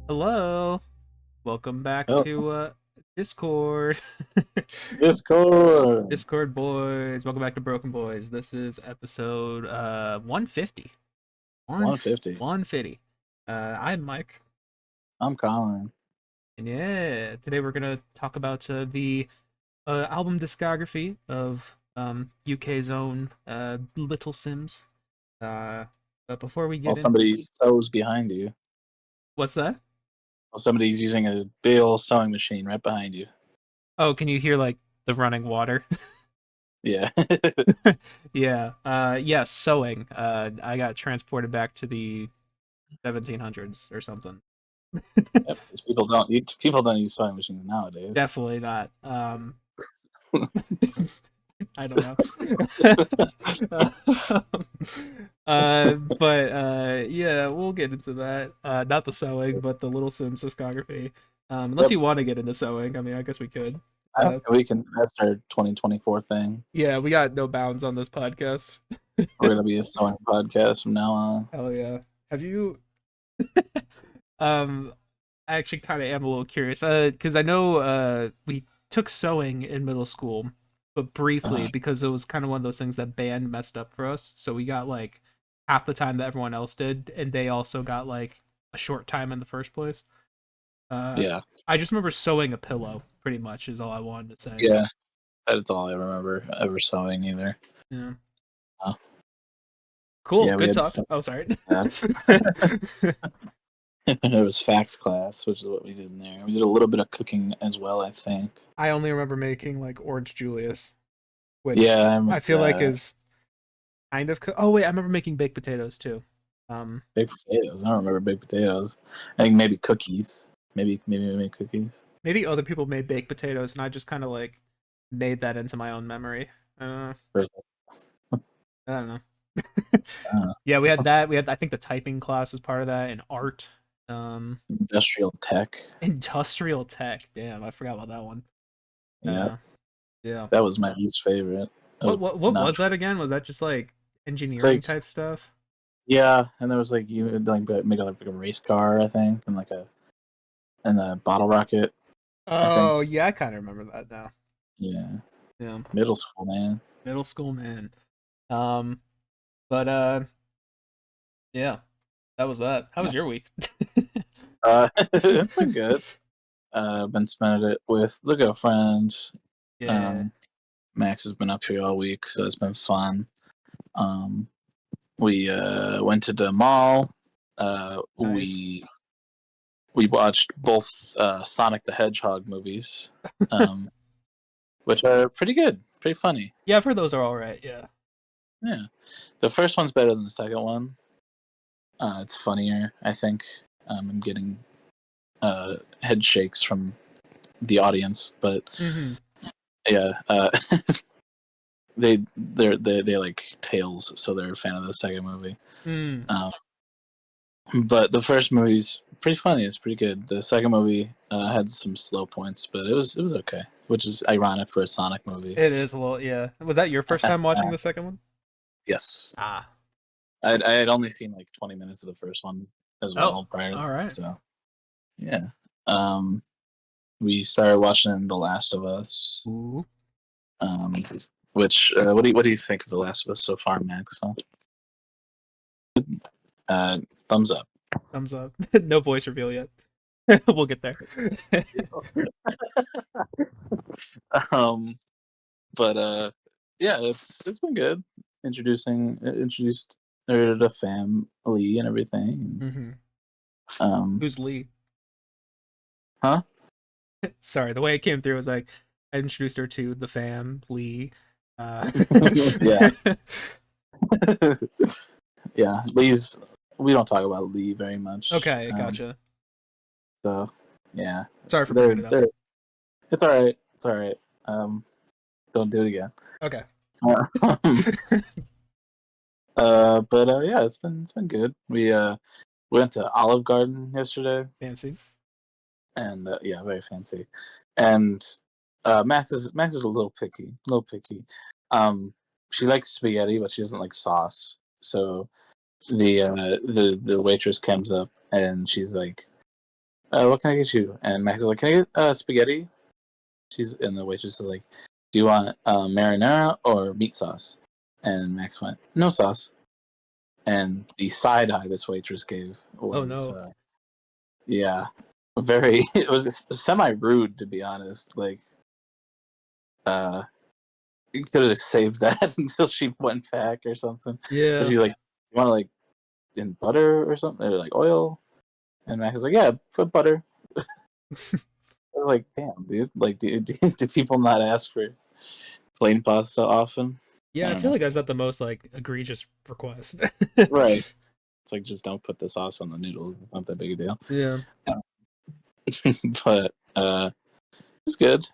Hello, welcome back Oh, to Discord. Discord. Discord boys, welcome back to Broken Boys. This is episode 150. 150. 150. I'm Mike, I'm Colin. and yeah, today we're gonna talk about the album discography of UK's own Little Simz. But before we While get into somebody sews behind you. what's that? While somebody's using a big old sewing machine right behind you. Oh, can you hear like the running water? Yeah. Yeah. Yeah, sewing. I got transported back to the 1700s or something. Yep, 'cause people don't use sewing machines nowadays. Definitely not. I don't know. Yeah, we'll get into that. Not the sewing, but the Little Sims discography. Unless Yep. you want to get into sewing, I mean, I guess we could. We can. That's our 2024 thing. Yeah, we got no bounds on this podcast. We're gonna be a sewing podcast from now on. Hell yeah. Have you um I actually kind of am a little curious, because I know we took sewing in middle school, but briefly because it was kind of one of those things that band messed up for us. So we got like half the time that everyone else did, and they also got like a short time in the first place. Yeah. I just remember sewing a pillow, pretty much, is all I wanted to say. Yeah. That's all I remember ever sewing either. Yeah. Uh, Cool. yeah, we Good had talk. Oh, sorry. that. It was facts class, which is what we did in there. We did a little bit of cooking as well, I think. I only remember making like orange Julius, which Yeah, I remember I feel like that. is kind of. Oh wait, I remember making baked potatoes too. Baked potatoes. I don't remember baked potatoes. I think maybe cookies. Maybe we made cookies. Maybe other people made baked potatoes, and I just kind of like made that into my own memory. Perfect. I don't know. Uh, Yeah, we had that. We had, I think, the typing class was part of that, and art. Industrial tech. Industrial tech. Damn, I forgot about that one. Yeah, Yeah. that was my least favorite. Oh, What not. was that again? Was that just like It's engineering like type stuff? yeah, and there was like you would like make like a race car, I think, and a bottle rocket, I think. Oh yeah, I kind of remember that now. Yeah, Yeah, middle school, man. middle school man. Um, but yeah, that was that. How Yeah. was your week? It's been good. Been spending it with the girlfriend. Yeah, Max has been up here all week, so it's been fun. We went to the mall. nice. We watched both Sonic the Hedgehog movies, which are pretty good, pretty funny. Yeah, I've heard those are all right. Yeah. Yeah, the first one's better than the second one. It's funnier, I think. I'm getting head shakes from the audience, but Mm-hmm. yeah, they like Tails, so they're a fan of the second movie. Mm. But the first movie's pretty funny. It's pretty good. The second movie had some slow points, but it was okay, which is ironic for a Sonic movie. It is a little, yeah. Was that your first time watching the second one? Yes, Ah. I had only seen like 20 minutes of the first one as Oh, well prior to all that, right. so yeah. We started watching The Last of Us. Ooh. Which what do you think of The Last of Us so far, Max? Thumbs up. Thumbs up. No voice reveal yet. We'll get there. um, but yeah, it's been good. Introduced her to the family and everything. Mm-hmm. Um, Who's Lee? huh? Sorry, the way it came through was like I introduced her to the fam, Lee. Yeah, yeah. We don't talk about Lee very much. Okay, gotcha. So yeah, Sorry for bringing it up. they're it's all right. It's all right. Um, Don't do it again. Okay. Um, yeah, it's been good. We went to Olive Garden yesterday, Fancy. and yeah, very fancy. And Max is a little picky, a little picky. Um, she likes spaghetti, but she doesn't like sauce. So the waitress comes up and she's like, "What can I get you?" And Max is like, "Can I get spaghetti?" And the waitress is like, "Do you want marinara or meat sauce?" And Max went, "No sauce." And the side eye this waitress gave Oh was, no. yeah, very. It was semi rude, to be honest. Like, uh, you could have saved that until she went back or something. But Yeah. she's like, "You want to like in butter or something, or like oil?" And Max was like, "Yeah, put butter." I was like, "Damn, dude! Like, do people not ask for plain pasta often?" I Yeah, I don't feel know. like that's not the most like egregious request. Right. It's like just don't put the sauce on the noodles. It's not that big a deal. Yeah. But it's good.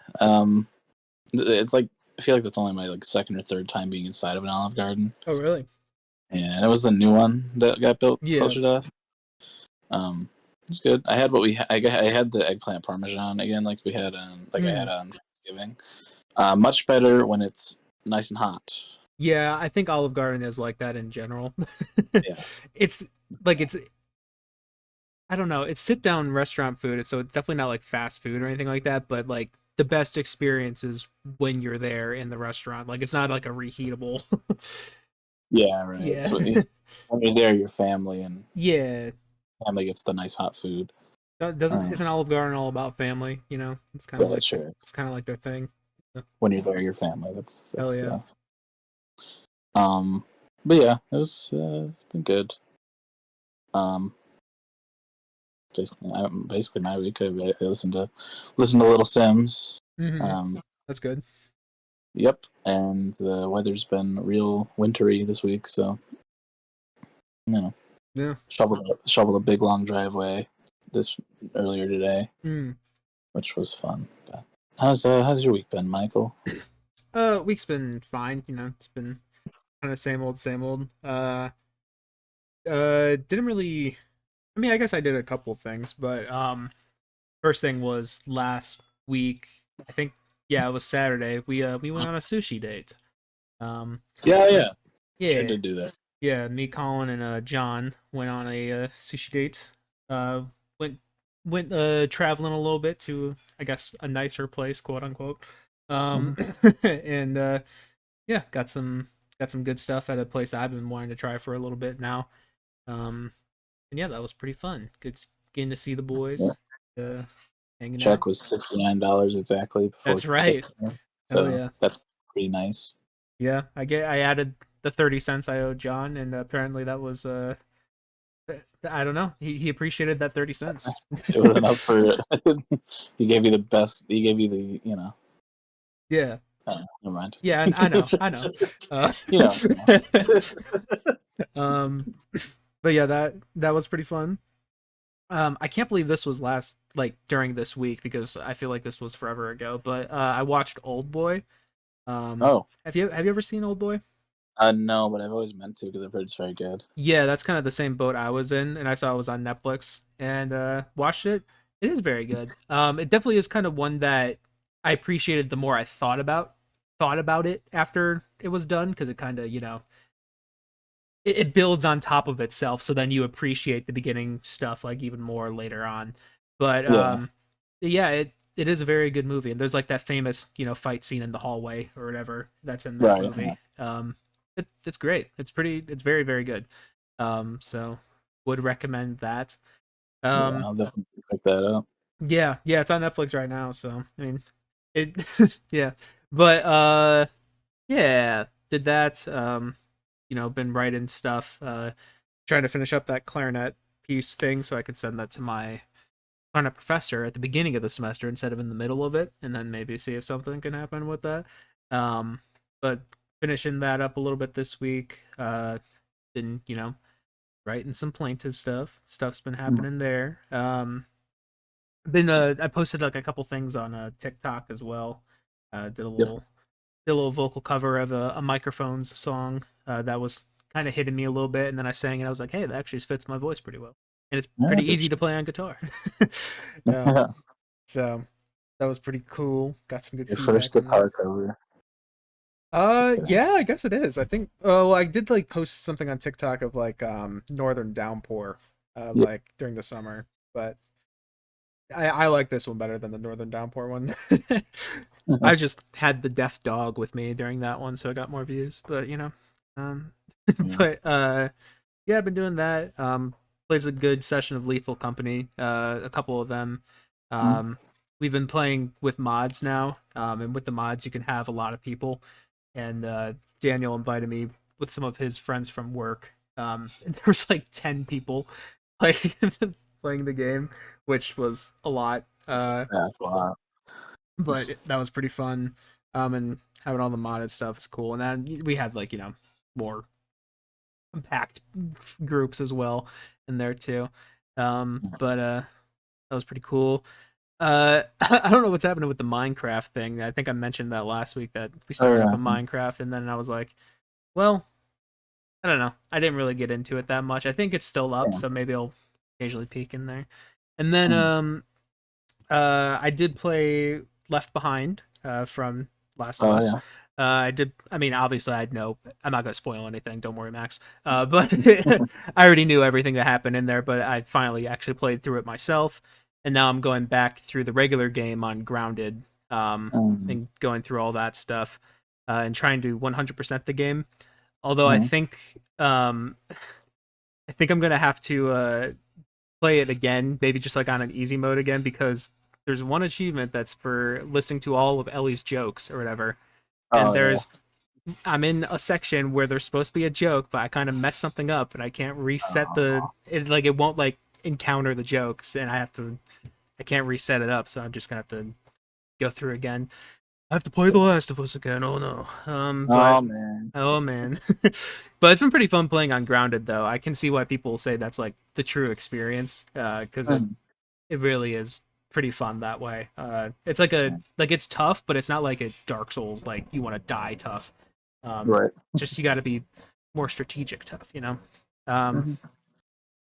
It's like I feel like that's only my like second or third time being inside of an Olive Garden, Oh really? and it was the new one that got built Yeah. closer to us. Um, it's good. I had I had the eggplant parmesan again, like we had on I Mm. had on Thanksgiving. Much better when it's nice and hot. Yeah, I think Olive Garden is like that in general. Yeah, It's like it's I don't know, it's sit down restaurant food, so it's definitely not like fast food or anything like that, but like the best experience is when you're there in the restaurant. Like it's not like a reheatable. yeah, right. Yeah. So when you're there, your family and Yeah. family gets the nice hot food. Doesn't Um, isn't Olive Garden all about family, you know? It's kind of yeah, like sure. it's kind of like their thing. Yeah. When you're there, your family. Hell That's yeah. um. But yeah, it's been good. Um, basically my week. I listened to Little Simz. Mhm. Um, That's good. yep, and the weather's been real wintry this week, so you know, Yeah. shoveled a big long driveway this earlier today, Mm. which was fun. But how's your week been, Michael? Week's been fine, you know. It's been kind of same old, same old. Didn't really. I mean, I guess I did a couple things, but first thing was last week. I think yeah, it was Saturday. We went on a sushi date. Um, Yeah, yeah, sure yeah, did do that. yeah. Me, Colin, and John went on a sushi date. Uh, went traveling a little bit to I guess a nicer place, quote unquote. Hmm. Um, and yeah, got some good stuff at a place that I've been wanting to try for a little bit now. Um, and yeah, that was pretty fun. Good getting to see the Yeah. boys, uh, hanging out. Check was $69 exactly before That's right. tips, Oh so yeah, that's pretty nice. yeah. I added the 30 cents I owed John, and apparently that was I don't know. He appreciated that 30 cents. It was enough for he gave you the best. He gave you the Yeah, never mind. yeah. I know, I know. Uh, you know. um, but yeah, that was pretty fun. I can't believe this was last like during this week because I feel like this was forever ago. But I watched Old Boy. Oh, Have you ever seen Old Boy? no, but I've always meant to because I've heard it's very good. Yeah, that's kind of the same boat I was in, and I saw it was on Netflix and watched it. It is very good. It definitely is kind of one that I appreciated the more I thought about it after it was done because it kind of it builds on top of itself, so then you appreciate the beginning stuff like even more later on. But Yeah, yeah, it is a very good movie, and there's like that famous fight scene in the hallway or whatever that's in that right. Yeah, movie. It's great. It's very very good. So would recommend that. yeah. Um, I'll definitely pick that up. yeah, yeah, it's on Netflix right now. So I mean, it, yeah, but yeah, did that. Been writing stuff. Trying to finish up that clarinet piece thing so I could send that to my clarinet professor at the beginning of the semester instead of in the middle of it, and then maybe see if something can happen with that. But finishing that up a little bit this week. Been writing some plaintive stuff. Stuff's been Mm. happening there. Been I posted like a couple things on TikTok as well. Did a Yep. little did a little vocal cover of a Microphones song that was kind of hitting me a little bit, and then I sang it. I was like, hey, that actually fits my voice pretty well, and it's Yeah, pretty easy to play on guitar. yeah. So that was pretty cool. Got some good Your first feedback on that. guitar cover. Yeah, I guess it is. I think. Well, I did like post something on TikTok of like Northern Downpour, Yeah. like during the summer, but I like this one better than the Northern Downpour one. I just had the deaf dog with me during that one, so I got more views. But um, Yeah. but yeah, I've been doing that. Plays a good session of Lethal Company. A couple of them. Mm. We've been playing with mods now. And with the mods, you can have a lot of people. And Daniel invited me with some of his friends from work. And there was like 10 people playing playing the game, which was a lot. That's a lot. But that was pretty fun. And having all the modded stuff is cool. And then we had like more compact groups as well in there too. But that was pretty cool. I don't know what's happening with the Minecraft thing. I think I mentioned that last week that we Oh started up yeah. a Minecraft, and then I was like, well, I don't know. I didn't really get into it that much. I think it's still up, Yeah. so maybe I'll occasionally peek in there. And then Mm. I did play Left Behind from Last of Oh Us. yeah. I did. I mean, obviously, I'd know. I'm not gonna spoil anything. Don't worry, Max. But I already knew everything that happened in there. But I finally actually played through it myself, and now I'm going back through the regular game on Grounded, Mm. and going through all that stuff, and trying to 100% the game. Although Mm. I think I'm gonna have to play it again, maybe just like on an easy mode again, because there's one achievement that's for listening to all of Ellie's jokes or whatever. And Oh yeah. I'm in a section where there's supposed to be a joke, but I kind of messed something up and I can't reset it won't like encounter the jokes, and I can't reset it up, so I'm just gonna have to go through again. I have to play The Last of Us again. Oh no. But Oh man. oh man. But it's been pretty fun playing on Grounded though. I can see why people say that's like the true experience, because Mm. it really is pretty fun that way. It's like it's tough, but it's not like a Dark Souls like you want to die tough. Right. Just you got to be more strategic tough. Um, Mhm.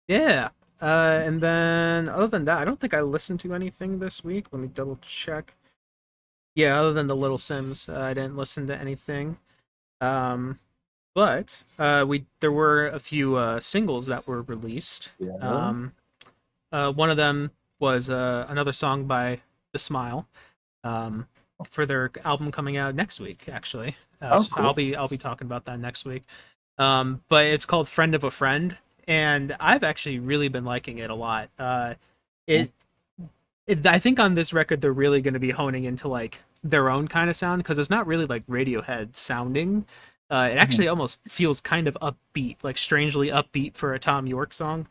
yeah. And then other than that, I don't think I listened to anything this week. Let me double check. Yeah, other than the Little Sims, I didn't listen to anything. Um, but we there were a few singles that were released. Yeah. One of them was another song by The Smile, um, for their album coming out next week. Actually, Oh so cool. I'll be talking about that next week. But it's called "Friend of a Friend," and I've actually really been liking it a lot. Mm. It, I think on this record they're really going to be honing into like their own kind of sound, because it's not really like Radiohead sounding. It Mhm. actually almost feels kind of upbeat, like strangely upbeat for a Tom York song.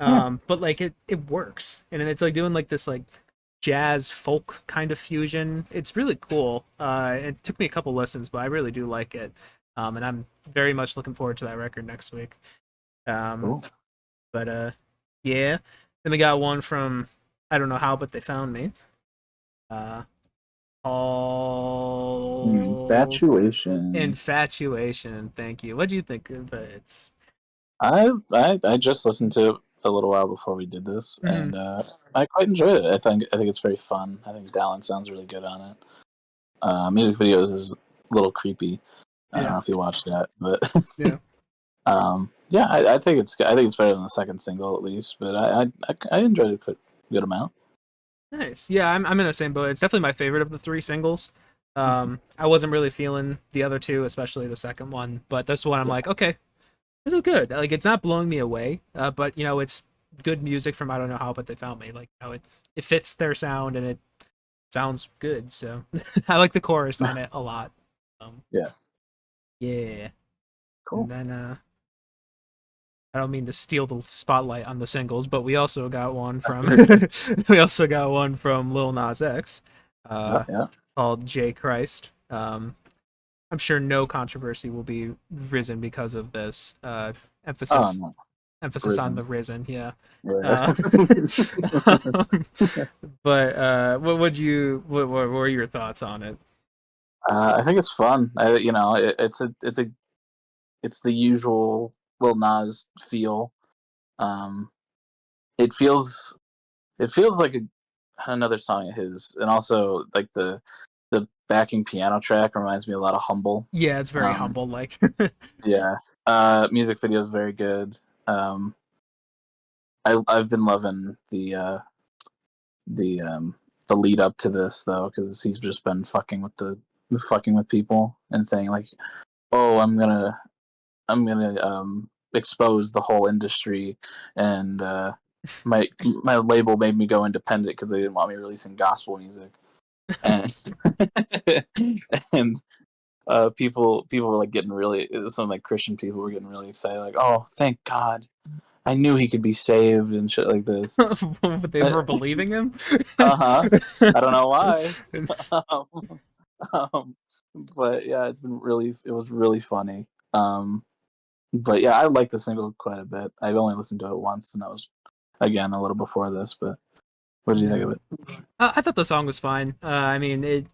Mm. But like it works, and it's like doing like this like jazz folk kind of fusion. It's really cool. It took me a couple listens, but I really do like it. And I'm very much looking forward to that record next week. Um, Cool. but yeah. Then we got one from I don't know how, but they found me. Uh, called Infatuation. Infatuation. Thank you. What do you think of it? I just listened to it a little while before we did this, Mhm. and I quite enjoyed it. I think it's very fun. I think Dallin sounds really good on it. Music videos is a little creepy. I don't Yeah. know if you watched that, but Yeah. yeah, I think it's better than the second single at least. But I enjoyed it a good amount. Nice. Yeah, I'm in the same boat. It's definitely my favorite of the three singles. Mhm. I wasn't really feeling the other two, especially the second one, but this one I'm Yeah, like, okay, this is good. Like it's not blowing me away, but it's good music from I don't know how, but they found me. Like it fits their sound and it sounds good. So I like the chorus on it a lot. Um, yeah, yeah. And cool. then I don't mean to steal the spotlight on the singles, but we also got one from we also got one from Lil Nas X, Yeah, uh, yeah. called "J Christ." I'm sure no controversy will be risen because of this. Oh Emphasis no, emphasis on Risen. the risen, yeah. Yeah. Uh, but what were your thoughts on it? I think it's fun. It's the usual Lil Nas feel. Um, it feels like another song of his, and also like the backing piano track reminds me a lot of Humble. Yeah, it's very Um, humble. Like, yeah, music video is very good. Um, I've been loving the the lead up to this though, because he's just been fucking with people and saying like, oh, I'm gonna expose the whole industry, and my label made me go independent because they didn't want me releasing gospel music, and and people were like getting really, some like Christian people were getting really excited, like, oh, thank God, I knew he could be saved and shit like this. they were believing him. Uh-huh. I don't know why. um, um, but yeah, it was really funny. But yeah, I like the single quite a bit. I've only listened to it once, and that was again a little before this. But what did you think Yeah. of it? I thought the song was fine. I mean, it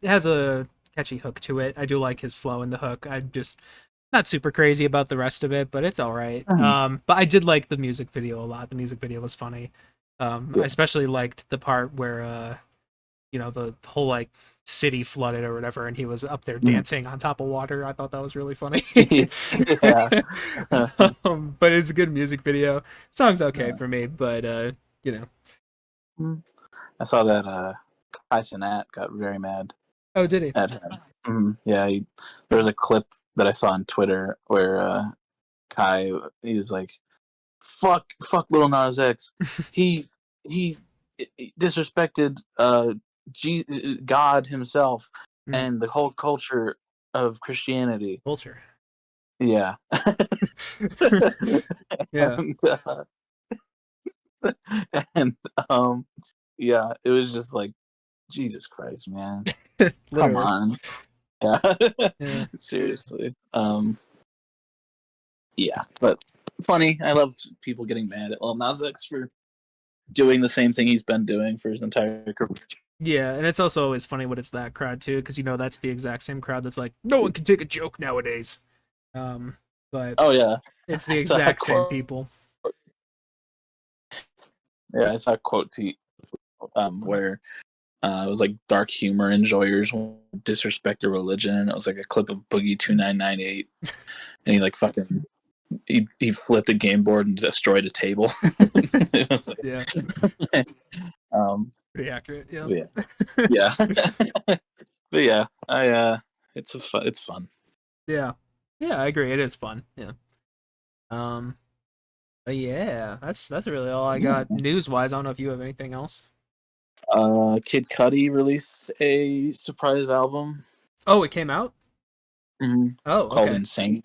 has a catchy hook to it. I do like his flow in the hook. I'm just not super crazy about the rest of it, but it's all right. Mhm. But I did like the music video a lot. The music video was funny. I Yeah. especially liked the part where the whole like city flooded or whatever, and he was up there Mhm. dancing on top of water. I thought that was really funny. Yeah. But it's a good music video. Song's okay for me, but you know. I saw that Kai Cenat got very mad Oh, did he? at him. Yeah, there was a clip that I saw on Twitter where Kai, he was like, fuck Lil Nas X. He he disrespected God himself Mm, and the whole culture of Christianity. culture. Yeah. Yeah, and, and yeah, it was just like, Jesus Christ, man. Come literally. on. Yeah. Yeah. Seriously. Yeah, but funny. I love people getting mad at Lil Nas X for doing the same thing he's been doing for his entire career. Yeah, and it's also always funny when it's that crowd too, because that's the exact same crowd that's like, no one can take a joke nowadays. Um, but Oh yeah, it's the I saw a exact same quote. people. Yeah, I saw a quote where it was like dark humor enjoyers won't disrespect the religion, and it was like a clip of Boogie 2998, and he like fucking he flipped a game board and destroyed a table. It was Yeah, like, um, pretty accurate. Yeah. yeah, yeah, but yeah, it's fun. Yeah. Yeah, I agree. It is fun. Yeah. Um, but yeah, that's really all I got news wise. I don't know if you have anything else. Kid Cudi released a surprise album, Oh, it came out? Oh, called okay. Insane.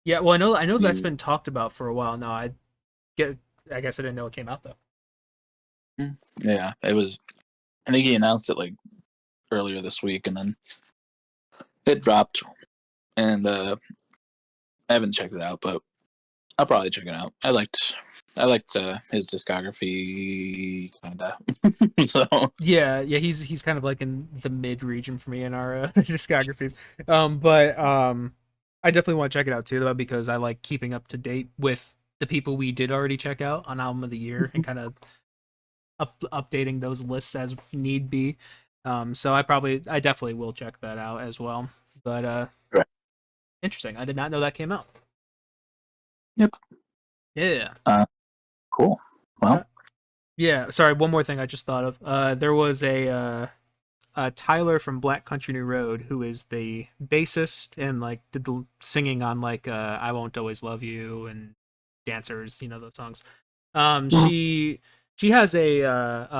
Yeah, well, I know that's You, been talked about for a while now. Get I guess I didn't know it came out though. yeah, it was. I think he announced it like earlier this week, and then it dropped. And I haven't checked it out, but I'll probably check it out. I liked his discography, kinda. So Yeah, yeah, he's kind of like in the mid region for me in our discographies. But I definitely want to check it out too though because I like keeping up to date with the people we did already check out on album of the year and kind of updating those lists as need be. So I definitely will check that out as well. But right. interesting. I did not know that came out. Yep. Yeah. Cool. Uh, Well, yeah, sorry, one more thing I just thought of. There was Tyler from Black Country New Road, who is the bassist and like did the singing on like I Won't Always Love You and Dancers, those songs. She has a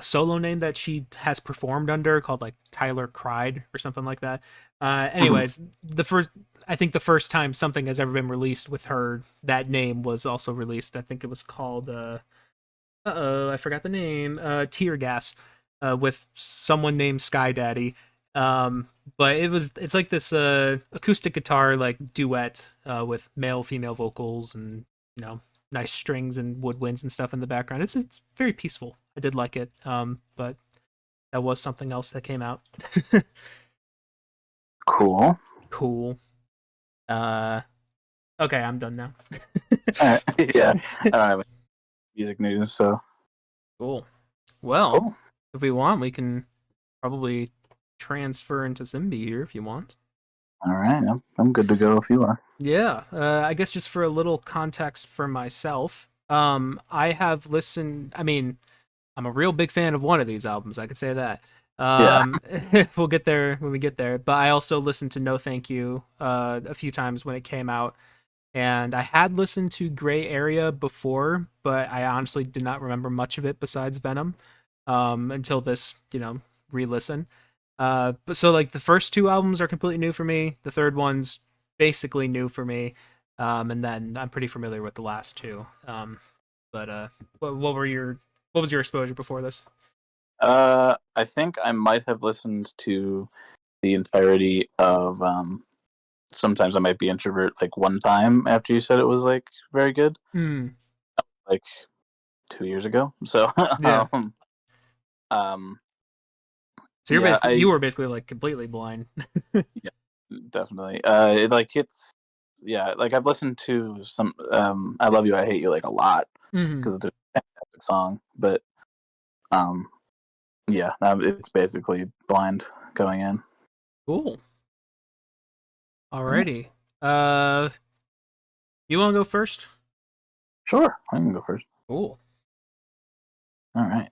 solo name that she has performed under called like Tyler Cried or something like that. Anyways, the first time something has ever been released with her that name was also released. I think it was called I forgot the name. Tear Gas, with someone named Sky Daddy. But it's like this acoustic guitar like duet with male female vocals and nice strings and woodwinds and stuff in the background. It's very peaceful. I did like it. But That was something else that came out. Cool. Cool. Uh, okay, I'm done now. All right. Yeah, I don't have any music news, so Cool. Well, cool. if we want, we can probably transfer into Simbi here if you want. All right, I'm good to go if you are. Yeah, I guess just for a little context for myself, I have listened. I mean, I'm a real big fan of one of these albums. I could say that. Yeah. Um, we'll get there when we get there. But I also listened to No Thank You a few times when it came out, and I had listened to Gray Area before, but I honestly did not remember much of it besides Venom until this, re-listen. But so like the first two albums are completely new for me. The third one's basically new for me, and then I'm pretty familiar with the last two. But what was your exposure before this? I think I might have listened to the entirety of Sometimes I Might Be Introvert like one time after you said it was like very good, Hmm. like 2 years ago. So Yeah. um So yeah, you I were basically like completely blind. yeah, definitely. It like hits yeah, like I've listened to some I Love You I Hate You like a lot Hmm. because it's a fantastic song, but um yeah, it's basically blind going in. Cool. Yeah, Alrighty. You want to go first? sure, I can go first. Cool. All right.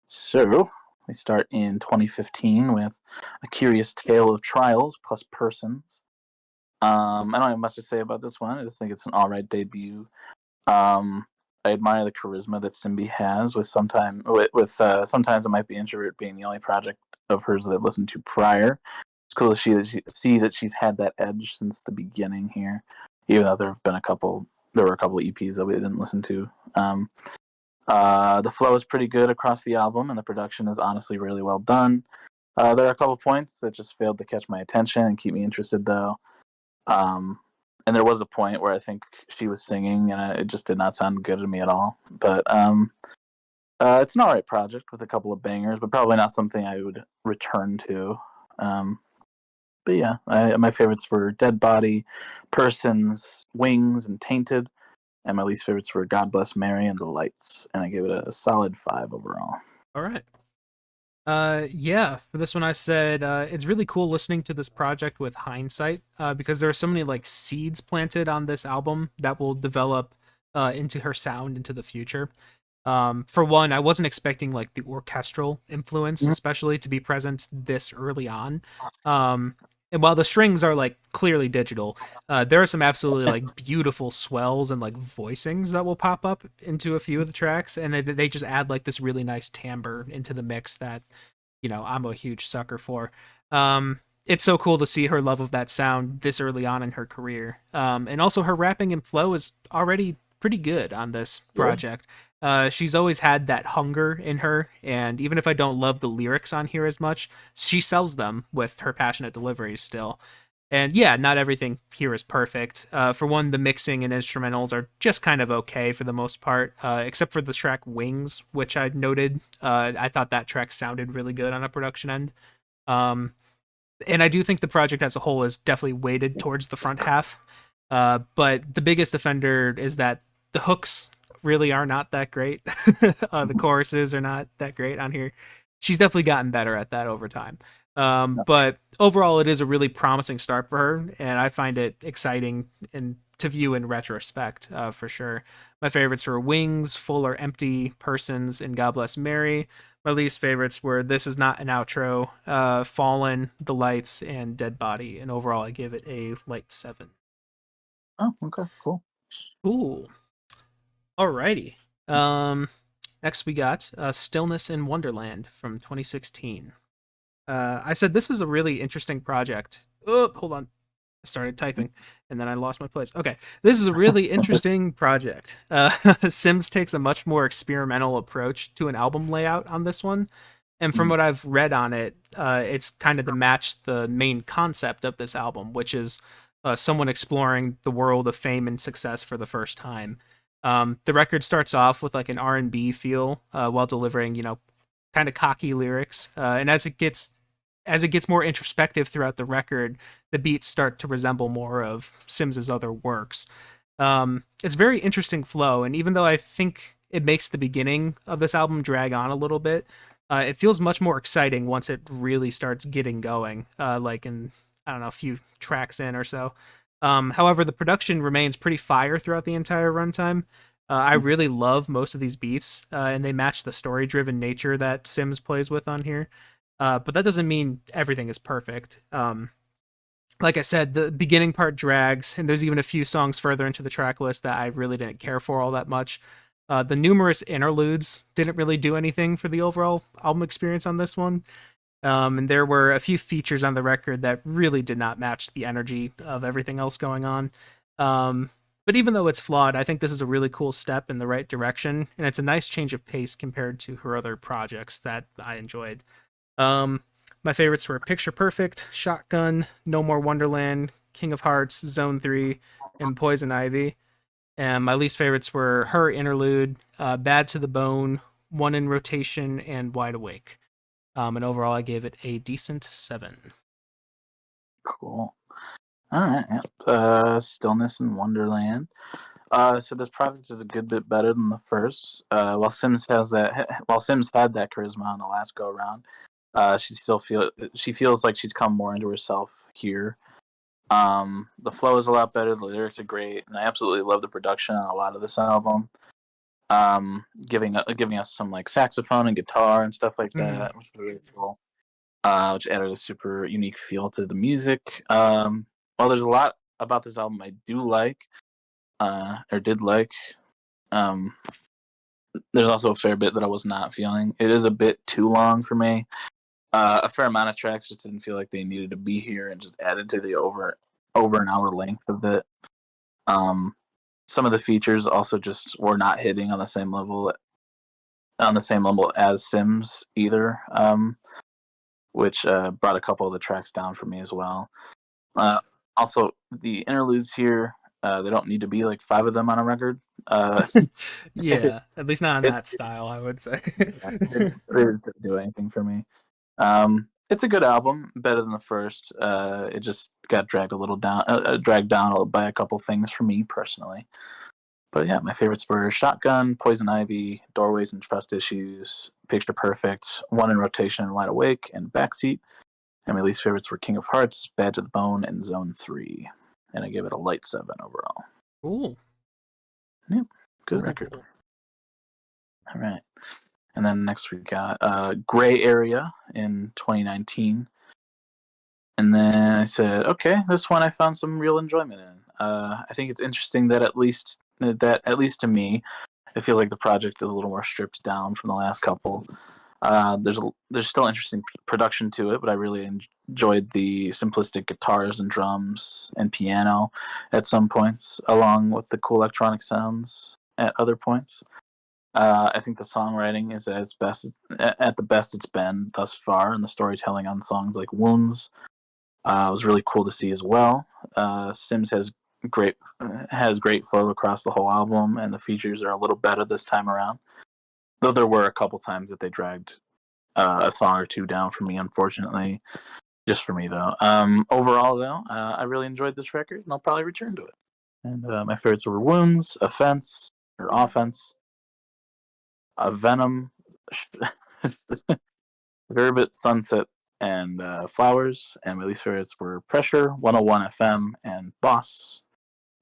So we start in 2015 with A Curious Tale of Trials plus Persons. I don't have much to say about this one. I just think it's an alright debut. Um, I admire the charisma that Simbi has with Sometimes I Might Be Introvert being the only project of hers that I've listened to prior. It's cool to see that she's had that edge since the beginning here, even though there were a couple of EPs that we didn't listen to. The flow is pretty good across the album, and the production is honestly really well done. There are a couple points that just failed to catch my attention and keep me interested, though. Um, and there was a point where I think she was singing, and it just did not sound good to me at all. But it's an alright project with a couple of bangers, but probably not something I would return to. Um, but yeah, my favorites were Dead Body, Persons, Wings, and Tainted. And my least favorites were God Bless Mary and The Lights. And I gave it a solid 5 overall. All right. Yeah, for this one I said it's really cool listening to this project with hindsight because there are so many like seeds planted on this album that will develop into her sound into the future. For one, I wasn't expecting like the orchestral influence, Mhm. especially to be present this early on. Um, and while the strings are like clearly digital, there are some absolutely like beautiful swells and like voicings that will pop up into a few of the tracks, and they just add like this really nice timbre into the mix that I'm a huge sucker for. It's so cool to see her love of that sound this early on in her career. And also her rapping and flow is already pretty good on this Yeah. project. She's always had that hunger in her, and even if I don't love the lyrics on here as much, she sells them with her passionate delivery still. And yeah, not everything here is perfect. For one, the mixing and instrumentals are just kind of okay for the most part, except for the track Wings, which I noted. I thought that track sounded really good on a production end. Um, and I do think the project as a whole is definitely weighted towards the front half. But the biggest offender is that the hooks really are not that great. The choruses are not that great on here. She's definitely gotten better at that over time. But overall, it is a really promising start for her, and I find it exciting and to view in retrospect for sure. My favorites were Wings, Full or Empty, Persons, and God Bless Mary. My least favorites were This Is Not an Outro, Fallen, The Lights, and Dead Body. And overall, I give it a light 7. Oh, okay, cool. Cool. Alrighty. Um, Next we got Stillness in Wonderland from 2016. I said this is a really interesting project. Oh, hold on. I started typing and then I lost my place. Okay, this is a really interesting project. Sims takes a much more experimental approach to an album layout on this one. And from Mm. what I've read on it, it's kind of to match the main concept of this album, which is someone exploring the world of fame and success for the first time. The record starts off with like an R&B feel while delivering, kind of cocky lyrics, and as it gets more introspective throughout the record, the beats start to resemble more of Sims's other works. It's very interesting flow, and even though I think it makes the beginning of this album drag on a little bit, it feels much more exciting once it really starts getting going. Like in I don't know a few tracks in or so. However, the production remains pretty fire throughout the entire runtime. I really love most of these beats, and they match the story-driven nature that Simz plays with on here. But that doesn't mean everything is perfect. Like I said, the beginning part drags, and there's even a few songs further into the track list that I really didn't care for all that much. The numerous interludes didn't really do anything for the overall album experience on this one. And there were a few features on the record that really did not match the energy of everything else going on. But even though it's flawed, I think this is a really cool step in the right direction, and it's a nice change of pace compared to her other projects that I enjoyed. Um, my favorites were Picture Perfect, Shotgun, No More Wonderland, King of Hearts, Zone 3, and Poison Ivy. And my least favorites were Her Interlude, Bad to the Bone, One in Rotation, and Wide Awake. And overall, I gave it a decent 7. Cool. All right. Yep. Stillness in Wonderland. So this project is a good bit better than the first. While Sims had that charisma on the last go around, she feels like she's come more into herself here. The flow is a lot better. The lyrics are great, and I absolutely love the production on a lot of this album. Giving us some like saxophone and guitar and stuff like Mm. that, which was really cool. Which added a super unique feel to the music. While there's a lot about this album I do like, or did like, um, there's also a fair bit that I was not feeling. It is a bit too long for me. A fair amount of tracks just didn't feel like they needed to be here, and just added to the over an hour length of it. Um, some of the features also just were not hitting on the same level as Simz either, which brought a couple of the tracks down for me as well. Uh, Also, the interludes here, they don't need to be like 5 of them on a record. It, Yeah, at least not in it, that style, I would say. it doesn't do anything for me. It's a good album, better than the first. It just got dragged down by a couple things for me personally. But yeah, my favorites were Shotgun, Poison Ivy, Doorways and Trust Issues, Picture Perfect, One in Rotation, Wide Awake, and Backseat. And my least favorites were King of Hearts, Bad to the Bone, and Zone 3. And I gave it a light 7 overall. Cool. Yep, good Cool, record. cool. All right. And then next we got Gray Area in 2019. And then I said, okay, this one I found some real enjoyment in. I think it's interesting that at least to me, it feels like the project is a little more stripped down from the last couple. There's still interesting production to it, but I really enjoyed the simplistic guitars and drums and piano at some points, along with the cool electronic sounds at other points. I think the songwriting is at the best it's been thus far, and the storytelling on songs like Wounds was really cool to see as well. Simz great has great flow across the whole album, and the features are a little better this time around. Though there were a couple times that they dragged a song or two down for me, unfortunately. Just for me, though. Overall, though, I really enjoyed this record, and I'll probably return to it. And my favorites were Wounds, Offense, Venom, Verbit, Sunset, and Flowers. And my least favorites were Pressure, 101 FM, and Boss.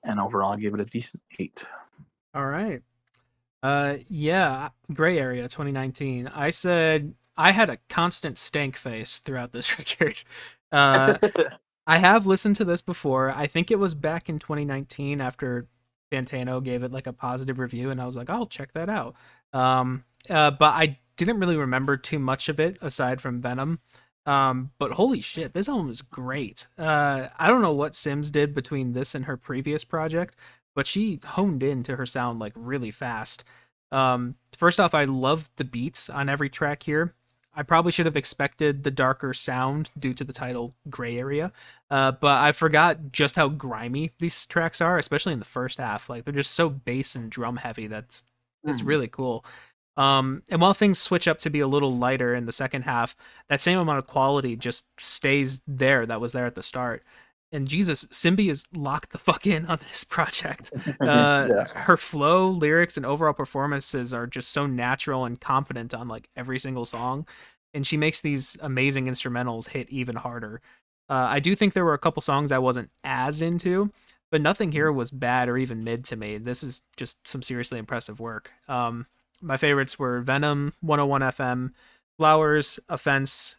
And overall, I gave it a decent 8. All right. Yeah, Gray Area 2019. I said I had a constant stank face throughout this record. Uh, I have listened to this before. I think it was back in 2019 after Fantano gave it like a positive review, and I was like, I'll check that out. But I didn't really remember too much of it aside from Venom. But holy shit, this album is great. I don't know what Simz did between this and her previous project, but she honed into her sound like really fast. First off, I love the beats on every track here. I probably should have expected the darker sound due to the title Gray Area, but I forgot just how grimy these tracks are, especially in the first half. Like they're just so bass and drum heavy. That's Hmm. really cool. And while things switch up to be a little lighter in the second half, that same amount of quality just stays there that was there at the start. And Jesus, Simbi is locked the fuck in on this project. Yeah. Her flow, lyrics, and overall performances are just so natural and confident on like every single song, and she makes these amazing instrumentals hit even harder. I do think there were a couple songs I wasn't as into, but nothing here was bad or even mid to me. This is just some seriously impressive work. My favorites were Venom, 101 FM, Flowers, Offense,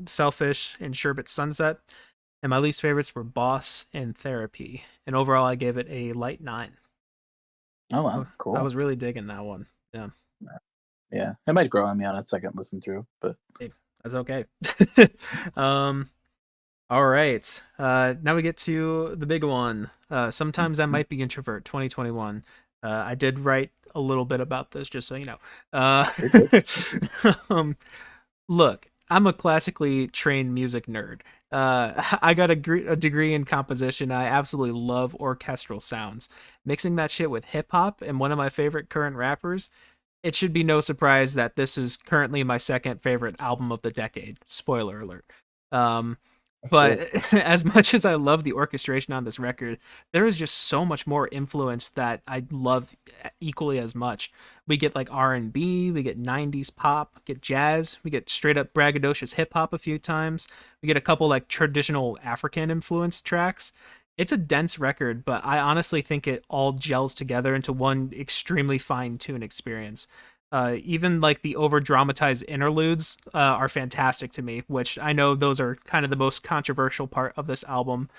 Selfish, and Sherbet Sunset. And my least favorites were Boss and Therapy. And overall, I gave it a light 9. Oh wow, I cool. was really digging that one. Yeah. Yeah, it might grow on me on a second listen through, but Hey, that's okay. um, all right. Now we get to the big one. Sometimes I might be introvert. 2021. I did write a little bit about this, just so you know. you're good. Um, Look, I'm a classically trained music nerd. I got a degree in composition. I absolutely love orchestral sounds. Mixing that shit with hip hop and one of my favorite current rappers, it should be no surprise that this is currently my second favorite album of the decade. Spoiler alert. Um, but Shit. as much as I love the orchestration on this record, there is just so much more influence that I love equally as much. We get like R&B, we get 90s pop, get jazz, we get straight up braggadocious hip hop a few times. We get a couple like traditional African influenced tracks. It's a dense record, but I honestly think it all gels together into one extremely fine tuned experience. Even like the over dramatized interludes are fantastic to me, which I know those are kind of the most controversial part of this album.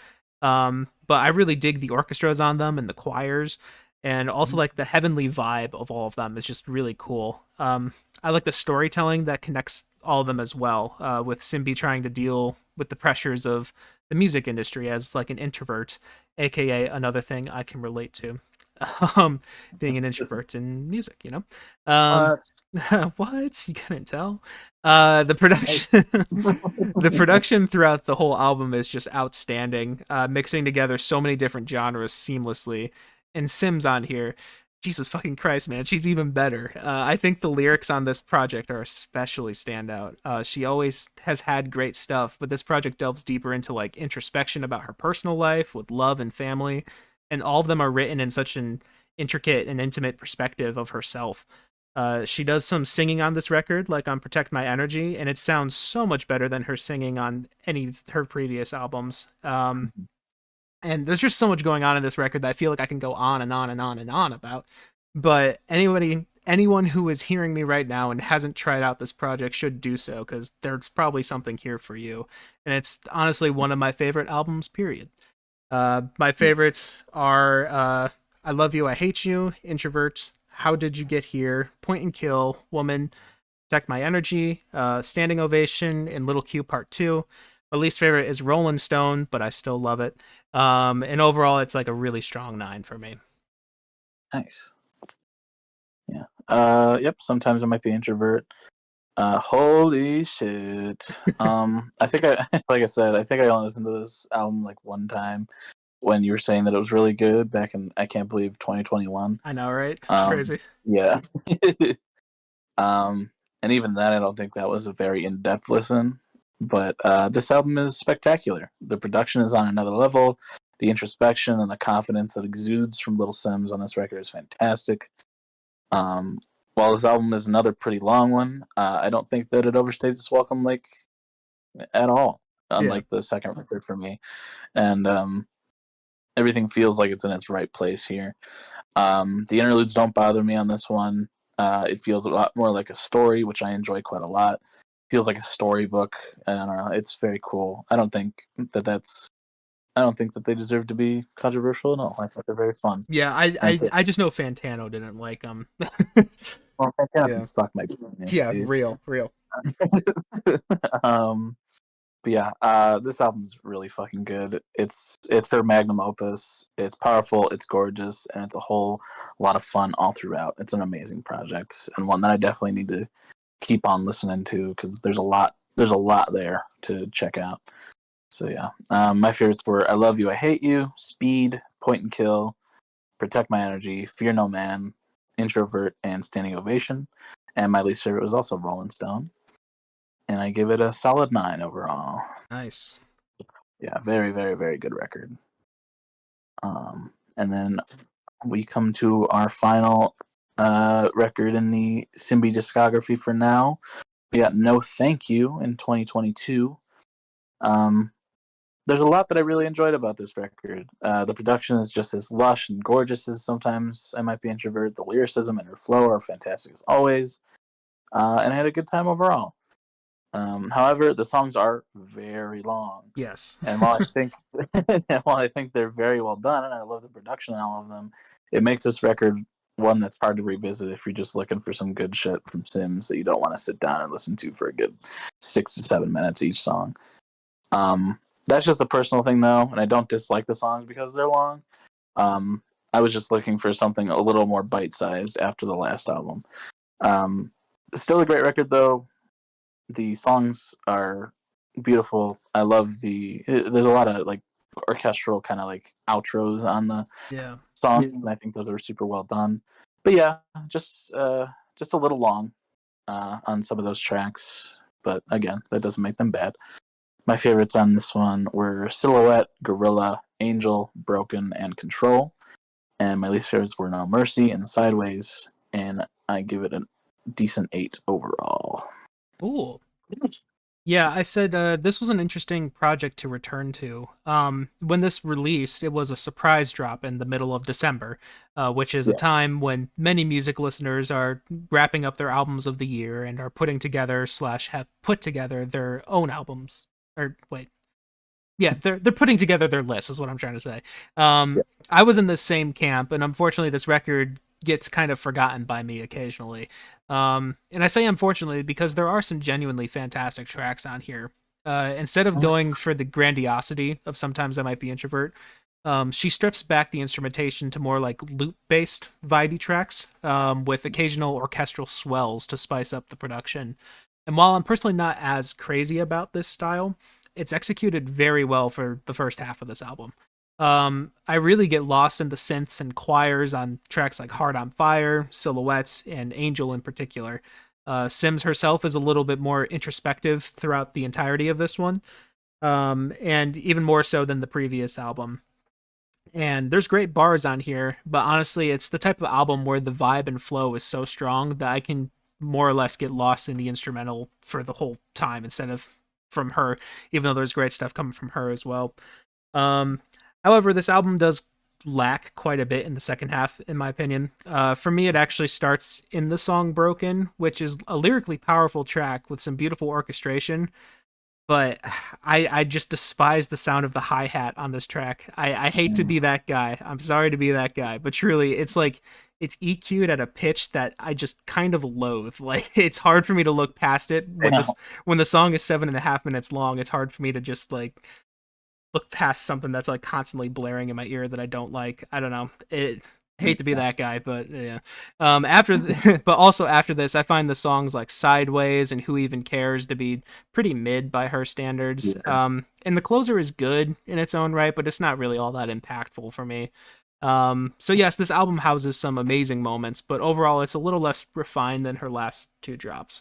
But I really dig the orchestras on them and the choirs, and also like the heavenly vibe of all of them is just really cool. I like the storytelling that connects all of them as well, with Simbi trying to deal with the pressures of the music industry as like an introvert, aka another thing I can relate to. Um, Being an introvert in music, you know. Um, What? what you couldn't tell? The Hey. production, the production throughout the whole album is just outstanding. Mixing together so many different genres seamlessly, and Sims on here. Jesus fucking Christ, man, she's even better. I think the lyrics on this project are especially standout. She always has had great stuff, but this project delves deeper into like introspection about her personal life with love and family, and all of them are written in such an intricate and intimate perspective of herself. She does some singing on this record, like on Protect My Energy, and it sounds so much better than her singing on any of her previous albums. And there's just so much going on in this record that I feel like I can go on and on and on and on about. But anyone who is hearing me right now and hasn't tried out this project should do so, because there's probably something here for you. And it's honestly one of my favorite albums, period. My favorites are I Love You, I Hate You, Introvert, How Did You Get Here, Point and Kill, Woman, Protect My Energy, Standing Ovation, and Little Q Part 2. My least favorite is Rolling Stone, but I still love it. And overall, it's like a really strong 9 for me. Nice. Yeah. Yep. Sometimes I might be introvert. Holy shit. I think I, like I said, I think I only listened to this album like one time when you were saying that it was really good back in, I can't believe 2021. I know, right? It's crazy. Yeah. um, and even then, I don't think that was a very in-depth listen. But this album is spectacular. The production is on another level. The introspection and the confidence that exudes from Little Simz on this record is fantastic. Um, while this album is another pretty long one, I don't think that it overstays its welcome like at all. Yeah. Unlike the second record for me, and everything feels like it's in its right place here. The interludes don't bother me on this one. It feels a lot more like a story, which I enjoy quite a lot. Feels like a storybook. I don't know. It's very cool. I don't think that they deserve to be controversial at all. I think they're very fun. Yeah, And I just know Fantano didn't like them. well, Fantana can Yeah. suck my opinion, Yeah, dude. real. um, but yeah, this album's really fucking good. It's her magnum opus. It's powerful, it's gorgeous, and it's a whole lot of fun all throughout. It's an amazing project and one that I definitely need to keep on listening to because there's a lot there to check out. So yeah, my favorites were "I Love You, I Hate You," "Speed," "Point and Kill," "Protect My Energy," "Fear No Man," "Introvert," and "Standing Ovation." and my least favorite was also Rolling Stone, and I give it a solid 9 overall. Nice. Yeah, very, very, very good record. And then we come to our final record in the Simbi discography for now. We got No Thank You in 2022. There's a lot that I really enjoyed about this record. The production is just as lush and gorgeous as sometimes I might be introverted. The lyricism and her flow are fantastic as always. And I had a good time overall. However, the songs are very long. Yes. And while I think while I think they're very well done and I love the production on all of them, it makes this record one that's hard to revisit if you're just looking for some good shit from Simz that you don't want to sit down and listen to for a good 6 to 7 minutes each song. That's just a personal thing though, and I don't dislike the songs because they're long. I was just looking for something a little more bite-sized after the last album. Still a great record though. The songs are beautiful. I love there's a lot of like orchestral kind of like outros on the Yeah. song, and I think those are super well done. But yeah, just a little long on some of those tracks. But again, that doesn't make them bad. My favorites on this one were Silhouette, Gorilla, Angel, BrokeN, and Control. And my least favorites were No Mercy and Sideways. And I give it a decent 8 overall. Cool. Yeah, I said this was an interesting project to return to. When this released, it was a surprise drop in the middle of December, which is a time when many music listeners are wrapping up their albums of the year and are putting together / have put together their own albums. Or wait, yeah, they're putting together their list is what I'm trying to say. Yeah. I was in the same camp, and unfortunately, this record gets kind of forgotten by me occasionally. And I say unfortunately because there are some genuinely fantastic tracks on here. Instead of going for the grandiosity of Sometimes I Might Be Introvert, she strips back the instrumentation to more like loop-based vibey tracks with occasional orchestral swells to spice up the production. And while I'm personally not as crazy about this style, it's executed very well for the first half of this album. I really get lost in the synths and choirs on tracks like Heart on Fire, Silhouettes, and Angel in particular. Simz herself is a little bit more introspective throughout the entirety of this one, and even more so than the previous album. And there's great bars on here, but honestly, it's the type of album where the vibe and flow is so strong that I can more or less get lost in the instrumental for the whole time instead of from her, even though there's great stuff coming from her as well. Um, However, this album does lack quite a bit in the second half, in my opinion. For me, it actually starts in the song BrokeN, which is a lyrically powerful track with some beautiful orchestration, but I just despise the sound of the hi-hat on this track. I hate to be that guy. I'm sorry to be that guy, but truly, it's like it's EQ'd at a pitch that I just kind of loathe. Like it's hard for me to look past it when the song is 7.5 minutes long. It's hard for me to just like look past something that's like constantly blaring in my ear that I don't like. I don't know. Hate to be that guy, but yeah. But also after this, I find the songs like Sideways and Who Even Cares to be pretty mid by her standards. And the closer is good in its own right, but it's not really all that impactful for me. So yes, this album houses some amazing moments, but overall it's a little less refined than her last two drops.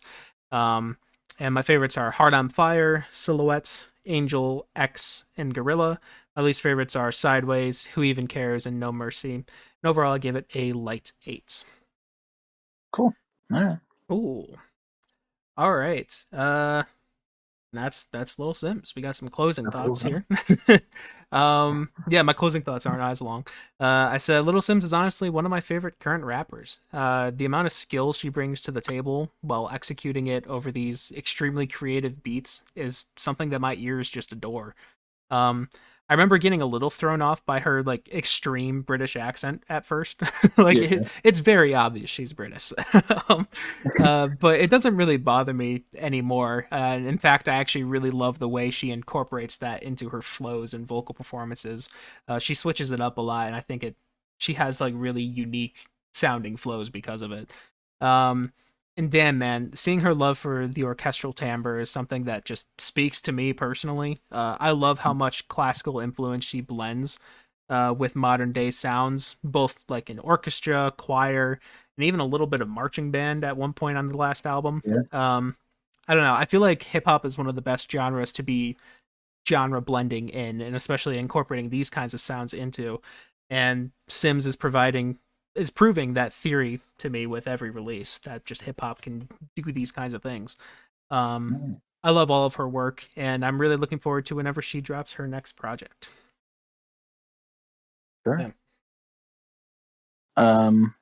And my favorites are Heart on Fire, Silhouettes, Angel, X, and Gorilla. My least favorites are Sideways, Who Even Cares, and No Mercy. And overall, I give it a light 8. Cool. All right. Ooh. All right. That's Little Simz. We got some closing thoughts here. Yeah, my closing thoughts aren't as long. I said Little Simz is honestly one of my favorite current rappers. The amount of skill she brings to the table while executing it over these extremely creative beats is something that my ears just adore. I remember getting a little thrown off by her like extreme British accent at first. It's very obvious she's British. But it doesn't really bother me anymore. In fact, I actually really love the way she incorporates that into her flows and vocal performances. She switches it up a lot, and I think she has like really unique sounding flows because of it. And damn, man, seeing her love for the orchestral timbre is something that just speaks to me personally. I love how much classical influence she blends with modern day sounds, both like in orchestra, choir, and even a little bit of marching band at one point on the last album. Yeah. I don't know. I feel like hip hop is one of the best genres to be genre blending in, and especially incorporating these kinds of sounds into. And Simz is proving that theory to me with every release, that just hip hop can do these kinds of things. Um, Mm, I love all of her work, and I'm really looking forward to whenever she drops her next project. sure. Yeah.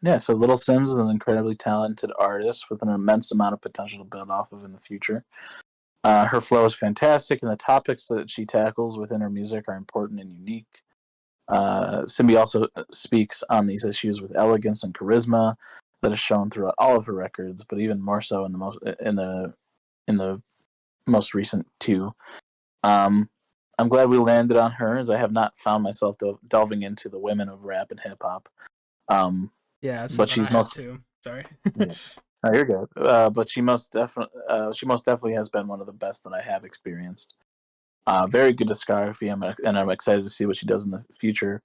Yeah, so Little Simz is an incredibly talented artist with an immense amount of potential to build off of in the future. Her flow is fantastic, and the topics that she tackles within her music are important and unique. Simbi also speaks on these issues with elegance and charisma that is shown throughout all of her records, but even more so in the most recent two. Um, I'm glad we landed on her, as I have not found myself delving into the women of rap and hip hop. Um, Yeah, that's but something I she's have most too. Sorry. yeah. Oh, you're good. But she most definitely has been one of the best that I have experienced. Very good discography, and I'm excited to see what she does in the future.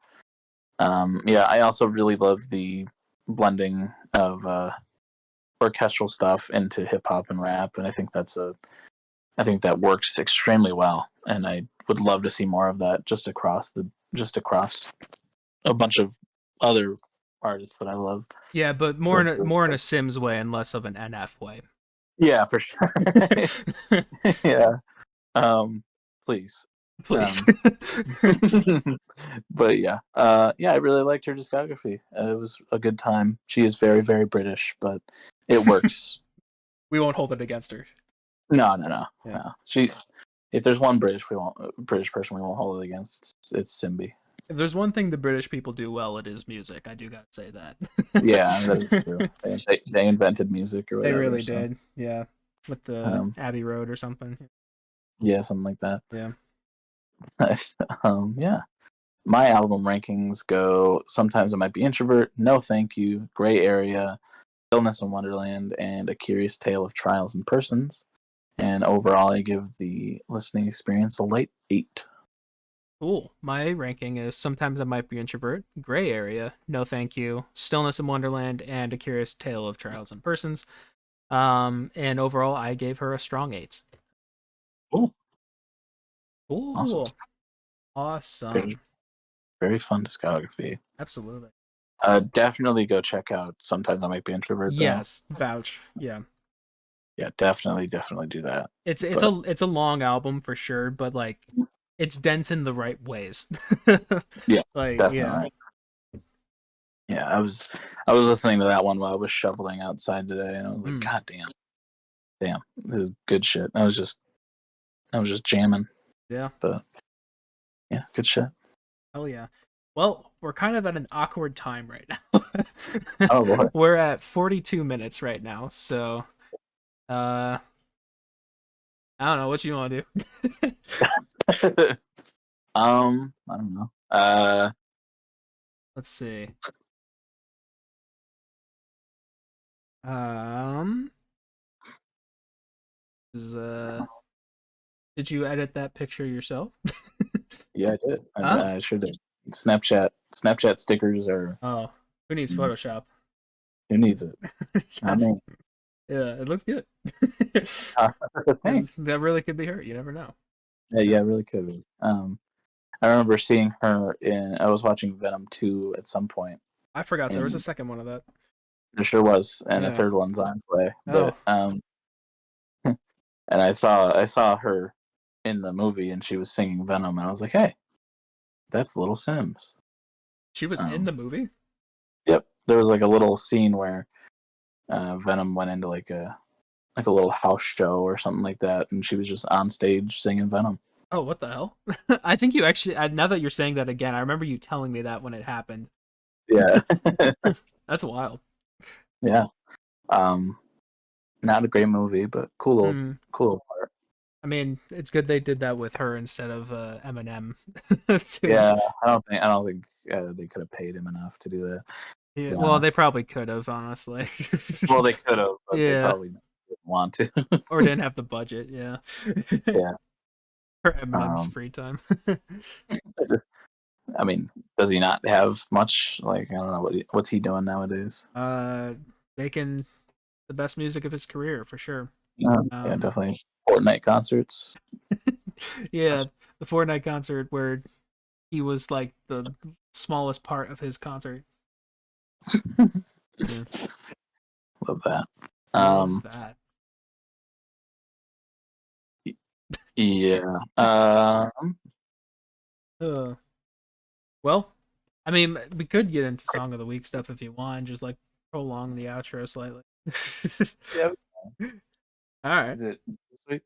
Yeah, I also really love the blending of orchestral stuff into hip hop and rap, and I think that works extremely well, and I would love to see more of that just across a bunch of other artists that I love. Yeah, but So, more in a Sims way and less of an NF way. yeah, for sure. Yeah, please. Please. Um, but yeah, yeah, I really liked her discography. It was a good time. She is very, very British, but it works. We won't hold it against her. No, no, no, Yeah. no. She, if there's one British person we won't hold it against, it's Simbi. If there's one thing the British people do well, it is music. I do gotta say that. Yeah, that is true. They invented music or They whatever. really So, did. Yeah. With the um, Abbey Road or something. yeah, something like that. Yeah. Nice. Yeah. My album rankings go. Sometimes I might be introvert. No, thank you. Gray area. Stillness in Wonderland, and A Curious Tale of Trials and Persons. And overall, I give the listening experience a light 8. Cool. My ranking is Sometimes I Might Be Introvert, Gray Area, No Thank You, Stillness in Wonderland, and A Curious Tale of Trials and Persons. And overall, I gave her a strong 8. Cool. Awesome. Cool. Very, Awesome. very fun discography. Absolutely. Definitely go check out Sometimes I Might Be Introvert, though. Yes. Vouch. Yeah. Yeah, definitely, definitely do that. It's But a long album for sure, but like it's dense in the right ways. yeah, Like, yeah. definitely. Yeah, I was listening to that one while I was shoveling outside today, and I was like, Mm, God damn, damn, this is good shit. I was just jamming, yeah. but yeah, good shit. Hell yeah. Well, we're kind of at an awkward time right now. Oh boy. We're at 42 minutes right now, so uh I don't know what you want to do. I don't know. Let's see. Um is, did you edit that picture yourself? Yeah, I did. Oh. I sure did. Snapchat stickers are. Oh. Who needs Photoshop? Who needs it? I Yes. mean, Yeah, it looks good. And thanks. that really could be her. You never know. Yeah, Yeah. yeah, it really could be. I remember seeing her in. I was watching Venom 2 at some point, I forgot there was a and second one of that. there sure was, and a Yeah. third one's on its way. Oh, But and I saw her in the movie, and she was singing Venom, and I was like, hey, that's Little Sims. she was in Um, the movie? yep, there was like a little scene where Venom went into like a little house show or something like that, and she was just on stage singing Venom. Oh, what the hell? I think you actually, now that you're saying that again, I remember you telling me that when it happened. Yeah, That's wild. yeah. Um, Not a great movie, but Hmm. cool little part. I mean, it's good they did that with her instead of Eminem, too. Yeah, I don't think they could have paid him enough to do that. To Yeah, be well, they honest, probably could have, honestly. well, they could have, but they Yeah, probably didn't want to. or didn't have the budget. Yeah, Yeah. for Eminem's Um, free time. I mean, does he not have much? Like, I don't know what's he doing nowadays. making the best music of his career for sure. Yeah, definitely. Fortnite concerts. Yeah, the Fortnite concert where he was like the smallest part of his concert. Yeah, Love that. love that. Yeah. Uh, well, I mean, we could get into song of the week stuff if you want, just like prolong the outro slightly. Yeah. All right. Is it this week?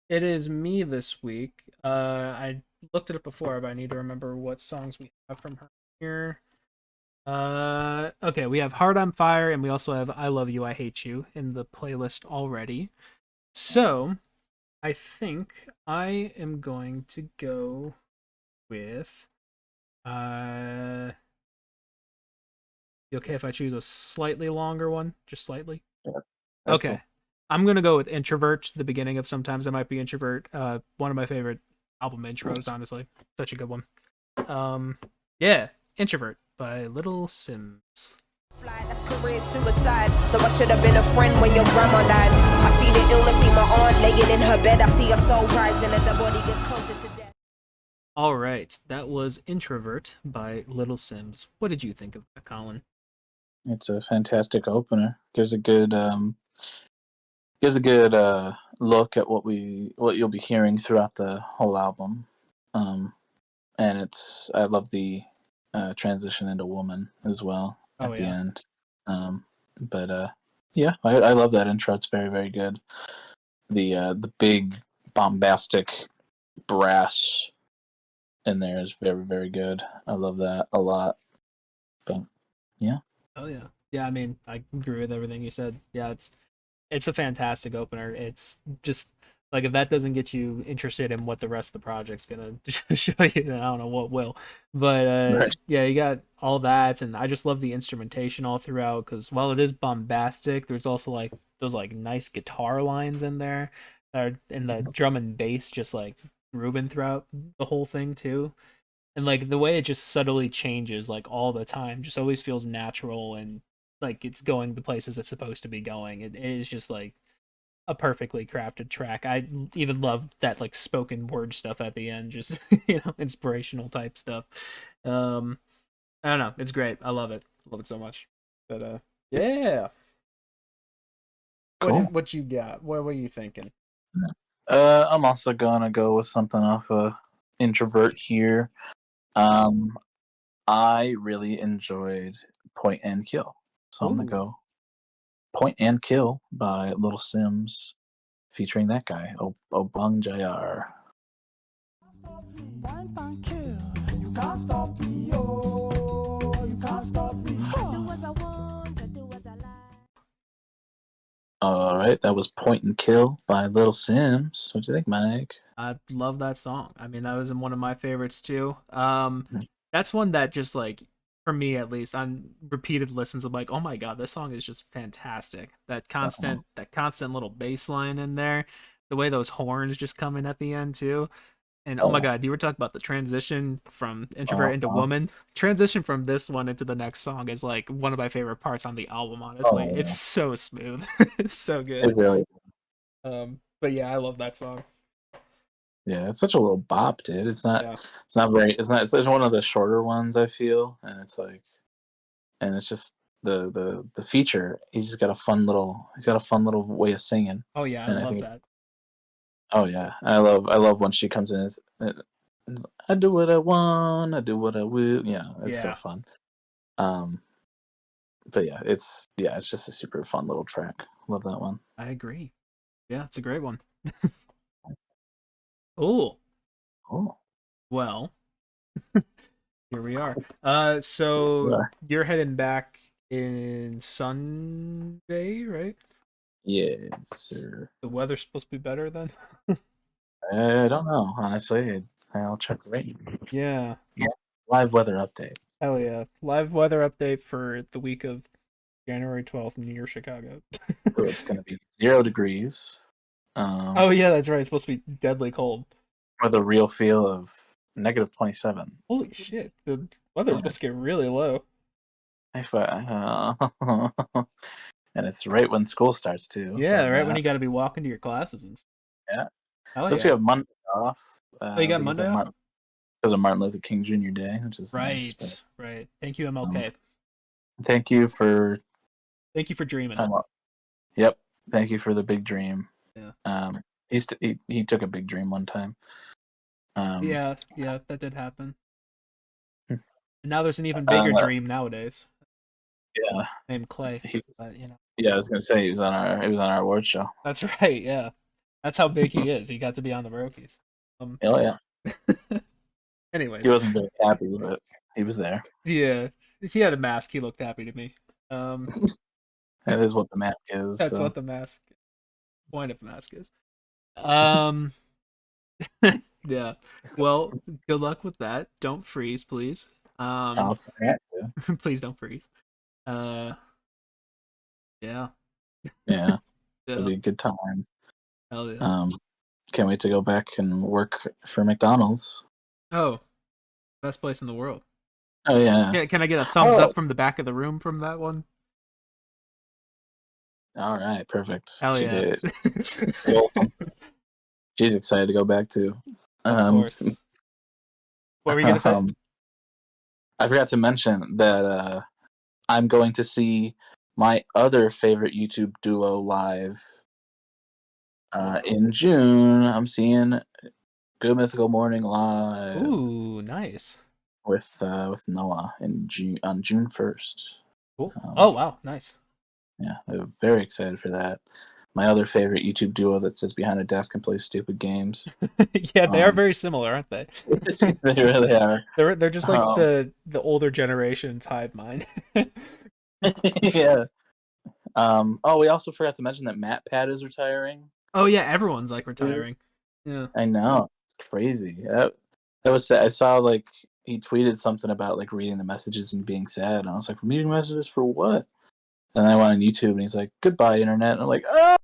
It is me this week. I looked it up before, but I need to remember what songs we have from her here. Okay, we have Heart on Fire, and we also have I Love You, I Hate You in the playlist already. So I think I am going to go with. You okay if I choose a slightly longer one? Just slightly? Yeah, that's Okay. cool. I'm gonna go with Introvert, the beginning of Sometimes I Might Be Introvert. One of my favorite album intros, honestly. Such a good one. Um yeah, Introvert by Little Simz. That's career suicide. Though I should have been a friend when your grandma died. I see the illness, see my aunt laying in her bed. I see her soul rising as her body gets closer to death. All right, that was Introvert by Little Simz. What did you think of that, Colin? It's a fantastic opener. Gives a good look at what you'll be hearing throughout the whole album. And I love the transition into Woman as well Oh at the yeah. end. But yeah, I love that intro. It's very, very good. The big bombastic brass in there is very, very good. I love that a lot. But yeah. Oh yeah. Yeah, I mean, I agree with everything you said. Yeah, it's a fantastic opener. It's just like if that doesn't get you interested in what the rest of the project's gonna show you, then I don't know what will. But Right. yeah, you got all that, and I just love the instrumentation all throughout because while it is bombastic, there's also like those like nice guitar lines in there, and the drum and bass just like grooving throughout the whole thing too. And like the way it just subtly changes like all the time just always feels natural and like it's going the places it's supposed to be going. It is just like a perfectly crafted track. I even love that like spoken word stuff at the end, just inspirational type stuff. um I don't know, it's great. I love it. Love it so much. But yeah, Cool. what you got? What were you thinking? I'm also gonna go with something off Introvert here. Um, I really enjoyed Point and Kill, so I'm gonna Ooh. go Point and Kill by Little Simz, featuring that guy, Obang Jayar. Point and kill. You can't stop me, oh, you can't stop me. Do as I want, do as I like. All right, that was Point and Kill by Little Simz. What do you think, Mike? I love that song. I mean, that was in one of my favorites too. That's one that just like for me at least on repeated listens I'm like, oh my god, this song is just fantastic. That constant little bass line in there, the way those horns just come in at the end too. And oh my god, you were talking about the transition from introvert into Uh-huh. woman. Transition from this one into the next song is like one of my favorite parts on the album, honestly. It's Oh, so smooth. It's so good. it really, But yeah, I love that song. yeah, it's such a little bop, dude. Yeah. It's one of the shorter ones I feel, and it's just the feature. He's got a fun little way of singing, Oh yeah, I and I love think that. oh yeah, I love when she comes in. I do what I want, I do what I will. It's so Yeah, fun. Um, but it's just a super fun little track. Love that one. I agree. Yeah, it's a great one. Oh, Oh, well, here we are. So yeah, you're heading back in Sunday, right? yes, sir. The weather's supposed to be better then. I don't know, honestly. I'll check right. Yeah. Yeah, live weather update. Hell yeah. Live weather update for the week of January 12th near Chicago. Oh, it's gonna be 0 degrees. Oh yeah, that's right. It's supposed to be deadly cold. With a real feel of -27. Holy shit. The weather's supposed to get really low. If I, And it's right when school starts too. Yeah, right when you got to be walking to your classes and stuff. Yeah. Oh Plus yeah. we have Monday off. Oh, you got because Monday of off? because of Martin Luther King Jr. Day, which is nice. Right, right. Thank you, MLK. Thank you for. Thank you for dreaming. Yep. Thank you for the big dream. Yeah. He took a big dream one time. Yeah, that did happen. And now there's an even Uh, bigger dream nowadays. Yeah. Named Clay. He, But, yeah, I was gonna say he was on our award show. That's right. Yeah, that's how big he is. He got to be on the Brokies. Oh yeah. Anyways, He wasn't very happy, but he was there. yeah, he had a mask. He looked happy to me. That is what the mask is. That's so. what the mask point of the mask is. Yeah. Well, good luck with that. Don't freeze, please. Please don't freeze. Yeah. Yeah. Yeah. It'll be a good time. Hell yeah. Can't wait to go back and work for McDonald's. Oh, best place in the world. Oh yeah. Yeah, can I get a thumbs up from the back of the room from that one? All right, perfect. Hell she yeah. did. She's excited to go back too. Of course. What were you gonna say? I forgot to mention that I'm going to see my other favorite YouTube duo live in June. I'm seeing Good Mythical Morning live. Ooh, nice. With Noah on June 1st. Cool. Oh wow, nice. Yeah, I'm very excited for that. My other favorite YouTube duo that sits behind a desk and plays stupid games. Yeah, they are very similar, aren't they? They really are. They're just like the older generation's hive mind. Yeah. Oh, we also forgot to mention that MatPat is retiring. Oh yeah, everyone's like retiring. Yeah. I know. It's crazy. That was sad. I saw like he tweeted something about like reading the messages and being sad. And I was like, reading messages for what? And then I went on YouTube and he's like, goodbye, internet. And I'm like, oh!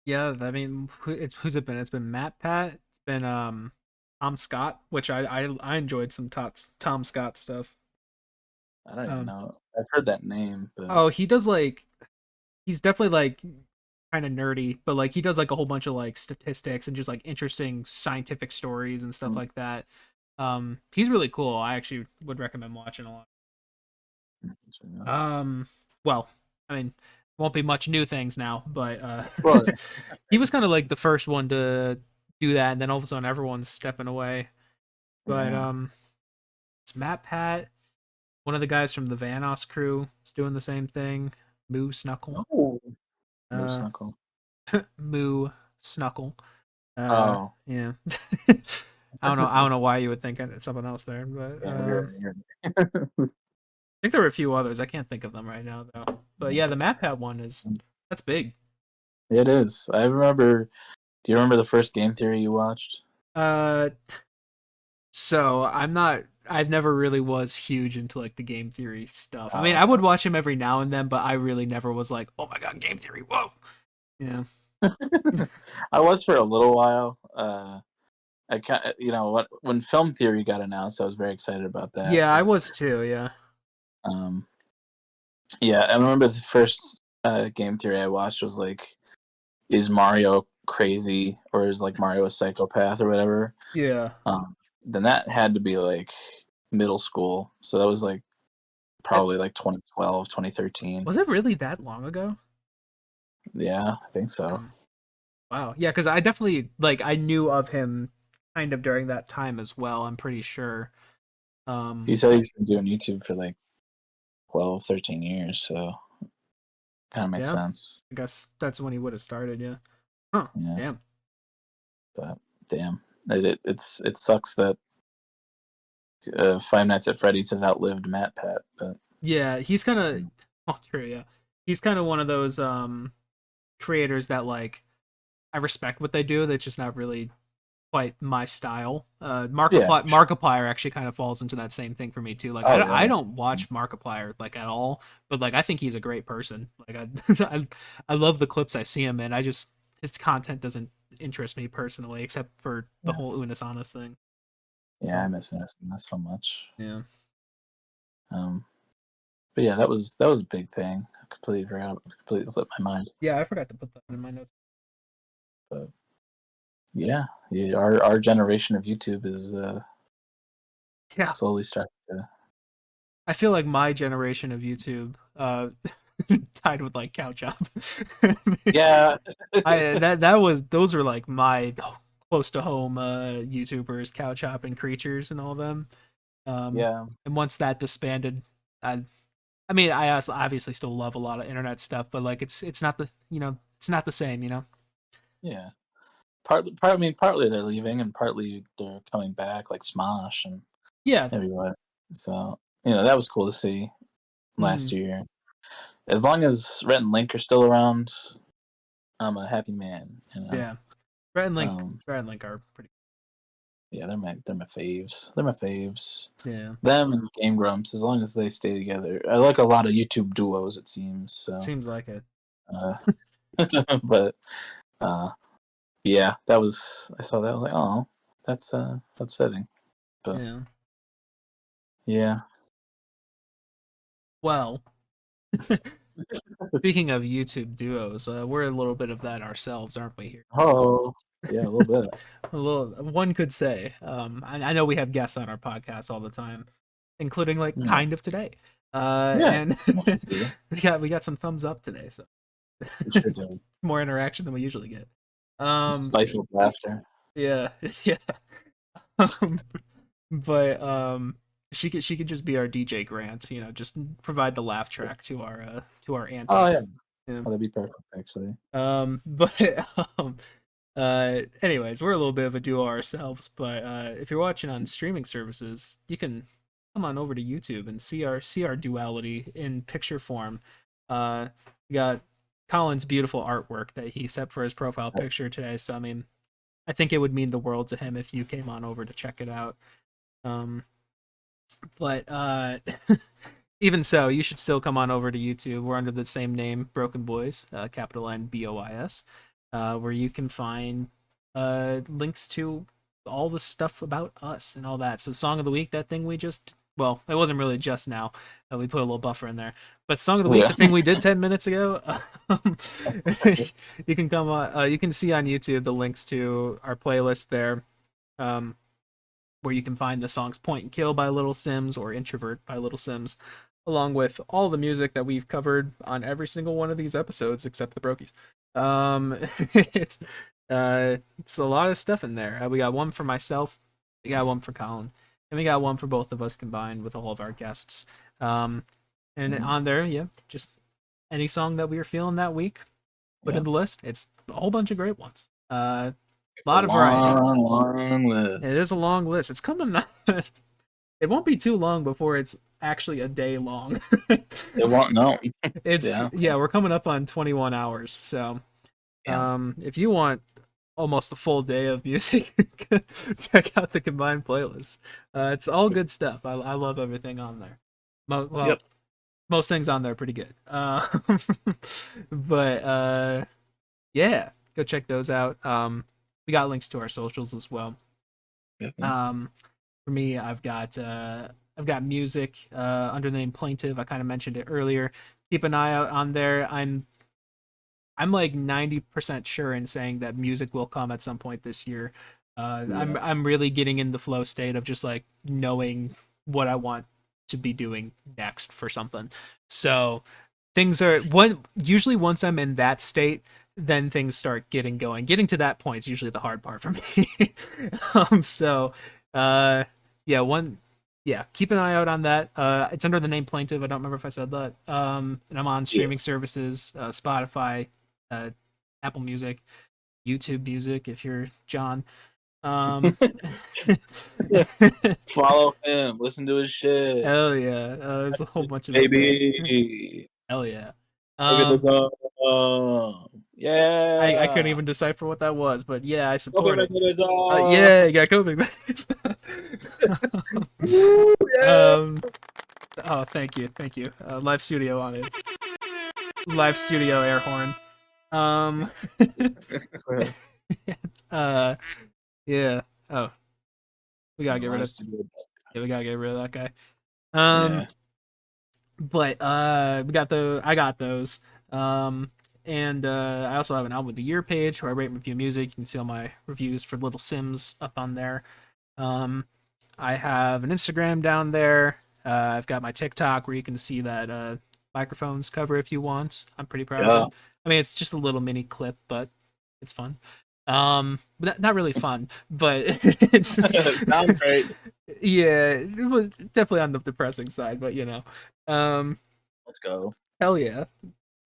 Yeah, I mean, who's it been? It's been MatPat. It's been Tom Scott, which I enjoyed some Tom Scott stuff. I don't even know. I've heard that name. But... Oh, he does like, he's definitely like kind of nerdy, but like he does like a whole bunch of like statistics and just like interesting scientific stories and stuff like that. He's really cool. I actually would recommend watching a lot. Well, I mean, won't be much new things now, but he was kind of like the first one to do that, and then all of a sudden everyone's stepping away. But it's MatPat, one of the guys from the Vanoss crew is doing the same thing. Moo Snuckle. Oh, Moo Snuckle. Moo Snuckle. Oh, yeah. I don't know why you would think it's someone else there, but I think there were a few others. I can't think of them right now though. But yeah, the MatPat one that's big. It is. I remember. Do you remember the first Game Theory you watched? So I've never really was huge into like the Game Theory stuff. I mean, I would watch him every now and then, but I really never was like, oh my god, Game Theory, whoa. Yeah. I was for a little while. When Film Theory got announced, I was very excited about that. Yeah, I was too. Yeah. Yeah, I remember the first Game Theory I watched was like, is Mario crazy or is like Mario a psychopath or whatever? Yeah. Then that had to be like middle school, so that was like probably like 2012, 2013. Was it really that long ago? Yeah, I think so. Wow. Yeah, because I definitely I knew of him kind of during that time as well. I'm pretty sure. He said he's been doing YouTube for like 12, 13 years, so kind of makes sense. I guess that's when he would have started. Yeah. Huh. Yeah. Damn. But damn, it sucks that Five Nights at Freddy's has outlived MatPat. But yeah, he's kind of true. Yeah, he's kind of one of those creators that like I respect what they do. That's just not really quite my style. Markiplier actually kind of falls into that same thing for me too. Like I don't watch Markiplier like at all, but like I think he's a great person. Like I love the clips I see him in. His content doesn't interest me personally, except for the whole Unis Honest thing. Yeah, I miss Unis so much. Yeah. But yeah, that was a big thing. completely forgot. Completely slipped my mind. Yeah, I forgot to put that in my notes. But yeah, our generation of YouTube is Yeah, slowly starting to. I feel like my generation of YouTube tied with like Couch Up. Yeah, Those are like my close to home YouTubers, Couch Hop and Creatures and all them. yeah, And once that disbanded, I mean, I also obviously still love a lot of internet stuff, but like it's not the it's not the same, yeah. I mean, partly they're leaving, and partly they're coming back, like Smosh and Yeah. everyone. So that was cool to see last Mhm. year. As long as Rhett and Link are still around, I'm a happy man. Yeah. Brett and Link, Um, are pretty. yeah, they're my faves. They're my faves. Yeah. Them and Game Grumps, as long as they stay together. I like a lot of YouTube duos, it seems. So, Seems like it. but yeah, that was. I saw that. I was like, oh, that's upsetting. But Yeah. yeah. Well, speaking of YouTube duos, we're a little bit of that ourselves, aren't we? Here, Oh, yeah, a little bit. a little. One could say. I know we have guests on our podcast all the time, including like Yeah. kind of today. Yeah, And nice to see you. we got some thumbs up today, so We sure do. more interaction than we usually get. Stifled laughter. Yeah, yeah. Um, but she could just be our DJ Grant, just provide the laugh track to our antics. Oh yeah, Yeah. that'd be perfect actually. But anyways, we're a little bit of a duo ourselves, but if you're watching on streaming services, you can come on over to YouTube and see our duality in picture form. We got Colin's beautiful artwork that he set for his profile picture today, so I mean, I think it would mean the world to him if you came on over to check it out. But even so, you should still come on over to YouTube. We're under the same name, BrokeN Bois, capital N BOIS, where you can find links to all the stuff about us and all that. So, Song of the Week, that thing we just, well, it wasn't really just now. We put a little buffer in there. But Song of the Week, the thing we did 10 minutes ago, you can come on, you can see on YouTube the links to our playlist there. Where you can find the songs Point and Kill by Little Simz or Introvert by Little Simz, along with all the music that we've covered on every single one of these episodes except the Brokies. It's a lot of stuff in there. We got one for myself, we got one for Colin, and we got one for both of us combined with all of our guests. And on there, yeah, just any song that we were feeling that week, put in the list. It's a whole bunch of great ones. A lot of variety. Long list. It is a long list. It's coming. It won't be too long before it's actually a day long. It won't. No. It's yeah. We're coming up on 21 hours. So, if you want almost a full day of music, check out the combined playlist. It's all good stuff. I love everything on there. Most things on there are pretty good. But yeah, go check those out. We got links to our socials as well. For me, I've got music under the name Plaintive. I kind of mentioned it earlier. Keep an eye out on there. I'm like 90% sure in saying that music will come at some point this year. I'm really getting in the flow state of just like knowing what I want to be doing next for something. So things are usually once I'm in that state, then things start getting going. Getting to that point is usually the hard part for me. Keep an eye out on that. It's under the name Plaintive. I don't remember if I said that. And I'm on streaming services, Spotify, Apple Music, YouTube Music if you're John. Follow him, listen to his shit. Hell yeah. There's a whole bunch of baby. Hell yeah. Look at the yeah. I couldn't even decipher what that was, but yeah, I support it. Yeah, Yeah, you got coping bags. Oh, thank you. Live studio on it. Live studio air horn. Yeah. Oh, we gotta get rid of. Yeah, we gotta get rid of that guy. but I got those. Um, and I also have an album of the year page where I rate and review music. You can see all my reviews for Little Simz up on there. Um, I have an Instagram down there. I've got my TikTok where you can see that microphones cover if you want. I'm pretty proud of Yeah. it. I mean, it's just a little mini clip, but it's fun. But not really fun, but it's Sounds great. yeah, it was definitely on the depressing side, but um, Let's go. hell yeah,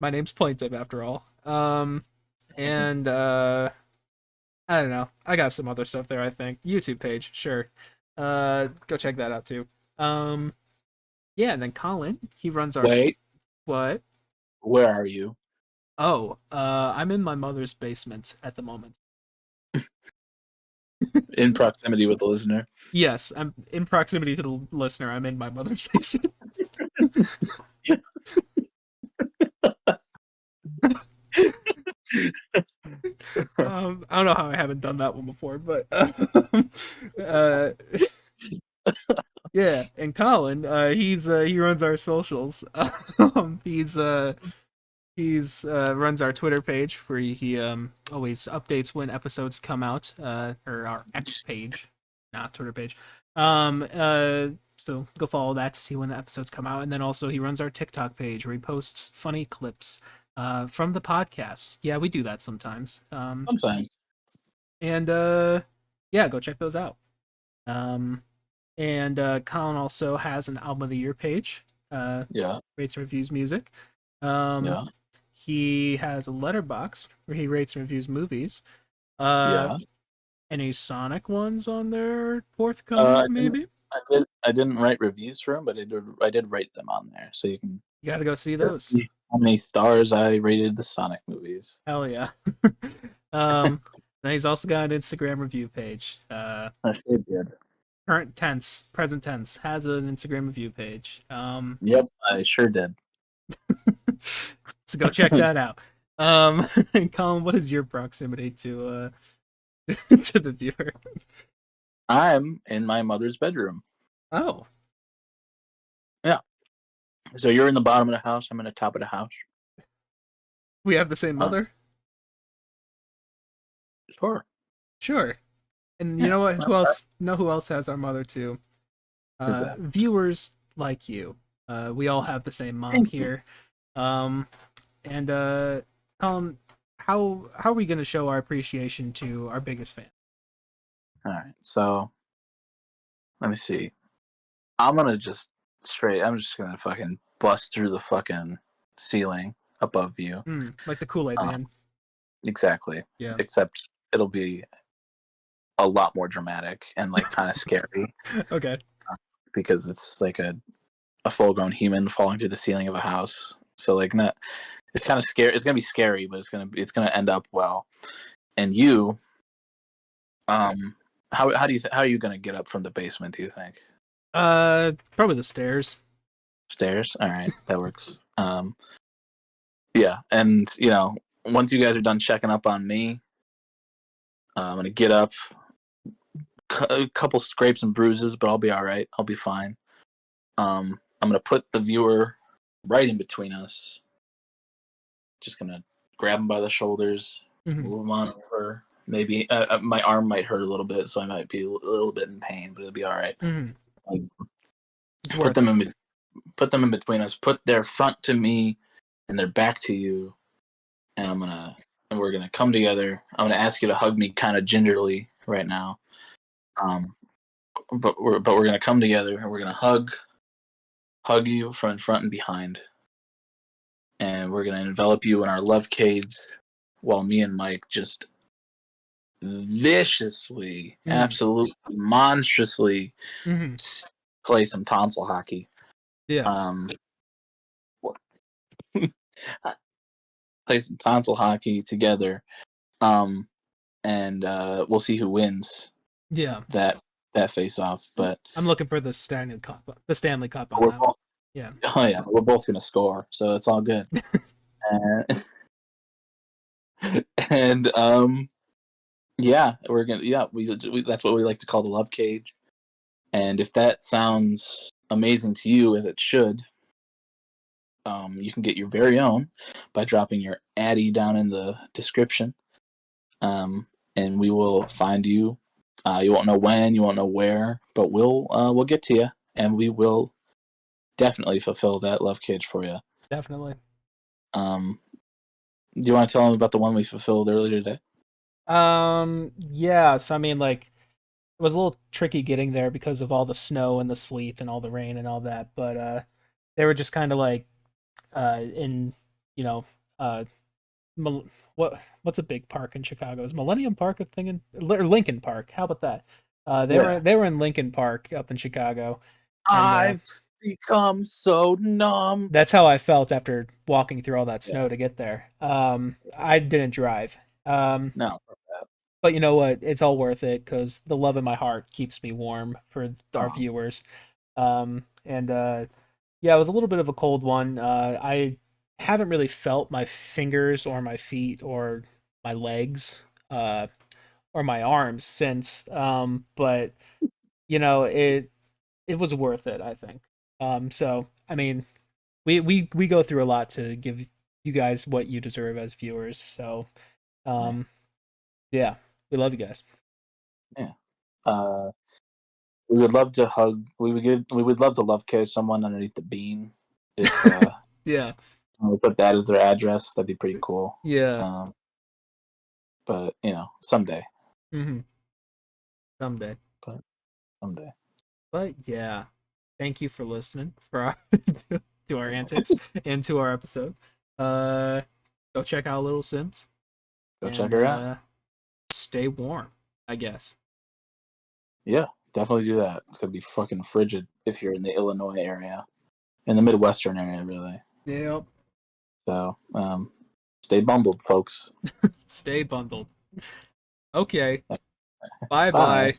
my name's Plaintiff after all. And I don't know, I got some other stuff there. I think YouTube page, sure. Go check that out too. Um, yeah, and then Colin, he runs our Wait, what? where are you? Oh, I'm in my mother's basement at the moment. In proximity with the listener. Yes, I'm in proximity to the listener. I'm in my mother's basement. I don't know how I haven't done that one before, but uh, yeah. And Colin, he runs our socials. He's runs our Twitter page where he always updates when episodes come out, or our X page, not Twitter page. So go follow that to see when the episodes come out, and then also he runs our TikTok page where he posts funny clips from the podcast. Yeah, we do that sometimes. Sometimes. And yeah, go check those out. And Colin also has an album of the year page. Yeah. Rates and reviews music. Yeah. He has a letterbox where he rates and reviews movies. Uh, Yeah. any Sonic ones on there forthcoming? Maybe I didn't write reviews for them, but I did write them on there, so you can you got to go see those. see how many stars I rated the Sonic movies. Hell yeah. And he's also got an Instagram review page. I sure did. Current tense, present tense, has an Instagram review page. Yep, I sure did. So go check that out. And Colin, what is your proximity to to the viewer? I'm in my mother's bedroom. Oh, So you're in the bottom of the house. I'm in the top of the house. we have the same mother? Sure. Sure. And you Yeah, know what? well, Who else? Know who else has our mother too? Who's that? Viewers like you. We all have the same mom Thank you. here. And Colin, how are we gonna show our appreciation to our biggest fan? All right. So let me see. I'm just gonna fucking bust through the fucking ceiling above you. Like the Kool-Aid Um, man. Exactly. Yeah. Except it'll be a lot more dramatic and like kind of scary Okay. because it's like a full-grown human falling through the ceiling of a house. So like not, it's kind of scary. It's gonna be scary, but it's gonna end up well. And you, how are you gonna get up from the basement? Do you think Probably the stairs. stairs? All right, that works. Yeah, and once you guys are done checking up on me, I'm gonna get up. A couple scrapes and bruises, but I'll be all right. I'll be fine. I'm gonna put the viewer right in between us. Just gonna grab him by the shoulders, Mhm. move him on over. Maybe my arm might hurt a little bit, so I might be a little bit in pain, but it'll be all right. Mhm. Like, It's put worth them it. put them in between us. Put their front to me and their back to you, and we're gonna come together. I'm gonna ask you to hug me kind of gingerly right now. But we're gonna come together and we're gonna hug you from front and behind, and we're gonna envelop you in our love cage, while me and Mike just viciously, absolutely monstrously Mhm. play some tonsil hockey. Yeah. Play some tonsil hockey together, and we'll see who wins Yeah. that face off. But I'm looking for the Stanley Cup. The Stanley Cup on we're that. both, Yeah. oh yeah, we're both gonna score, so it's all good. And yeah, we're gonna we that's what we like to call the love cage. And if that sounds amazing to you, as it should, you can get your very own by dropping your Addy down in the description. And we will find you. You won't know when, you won't know where, but we'll get to you, and we will definitely fulfill that love cage for you. Definitely. Do you want to tell them about the one we fulfilled earlier today? Yeah. So I mean, like, it was a little tricky getting there because of all the snow and the sleet and all the rain and all that, but they were just kind of like in you know uh what's a big park in Chicago? Is Millennium Park a thing or Lincoln Park? How about that? They were in Lincoln Park up in Chicago, and I've become so numb. that's how I felt after walking through all that Yeah. snow to get there. I didn't drive. No. But you know what? It's all worth it because the love in my heart keeps me warm for our viewers. And yeah, it was a little bit of a cold one. I haven't really felt my fingers or my feet or my legs or my arms since. But you know, it was worth it, I think. So I mean, we go through a lot to give you guys what you deserve as viewers. So yeah, we love you guys. Yeah. We would love to hug. We would love to love catch someone underneath the beam. If Yeah. we put that as their address, that'd be pretty cool. Yeah. But someday. Mm-hmm. Someday. But someday. But yeah, thank you for listening for our, to our antics and to our episode. Go check out Little Simz. Go check her out. Stay warm, I guess. Yeah, definitely do that. It's gonna be fucking frigid if you're in the Illinois area, in the Midwestern area, really. Yep. So, stay bundled, folks. Stay bundled. Okay. Bye Bye. bye.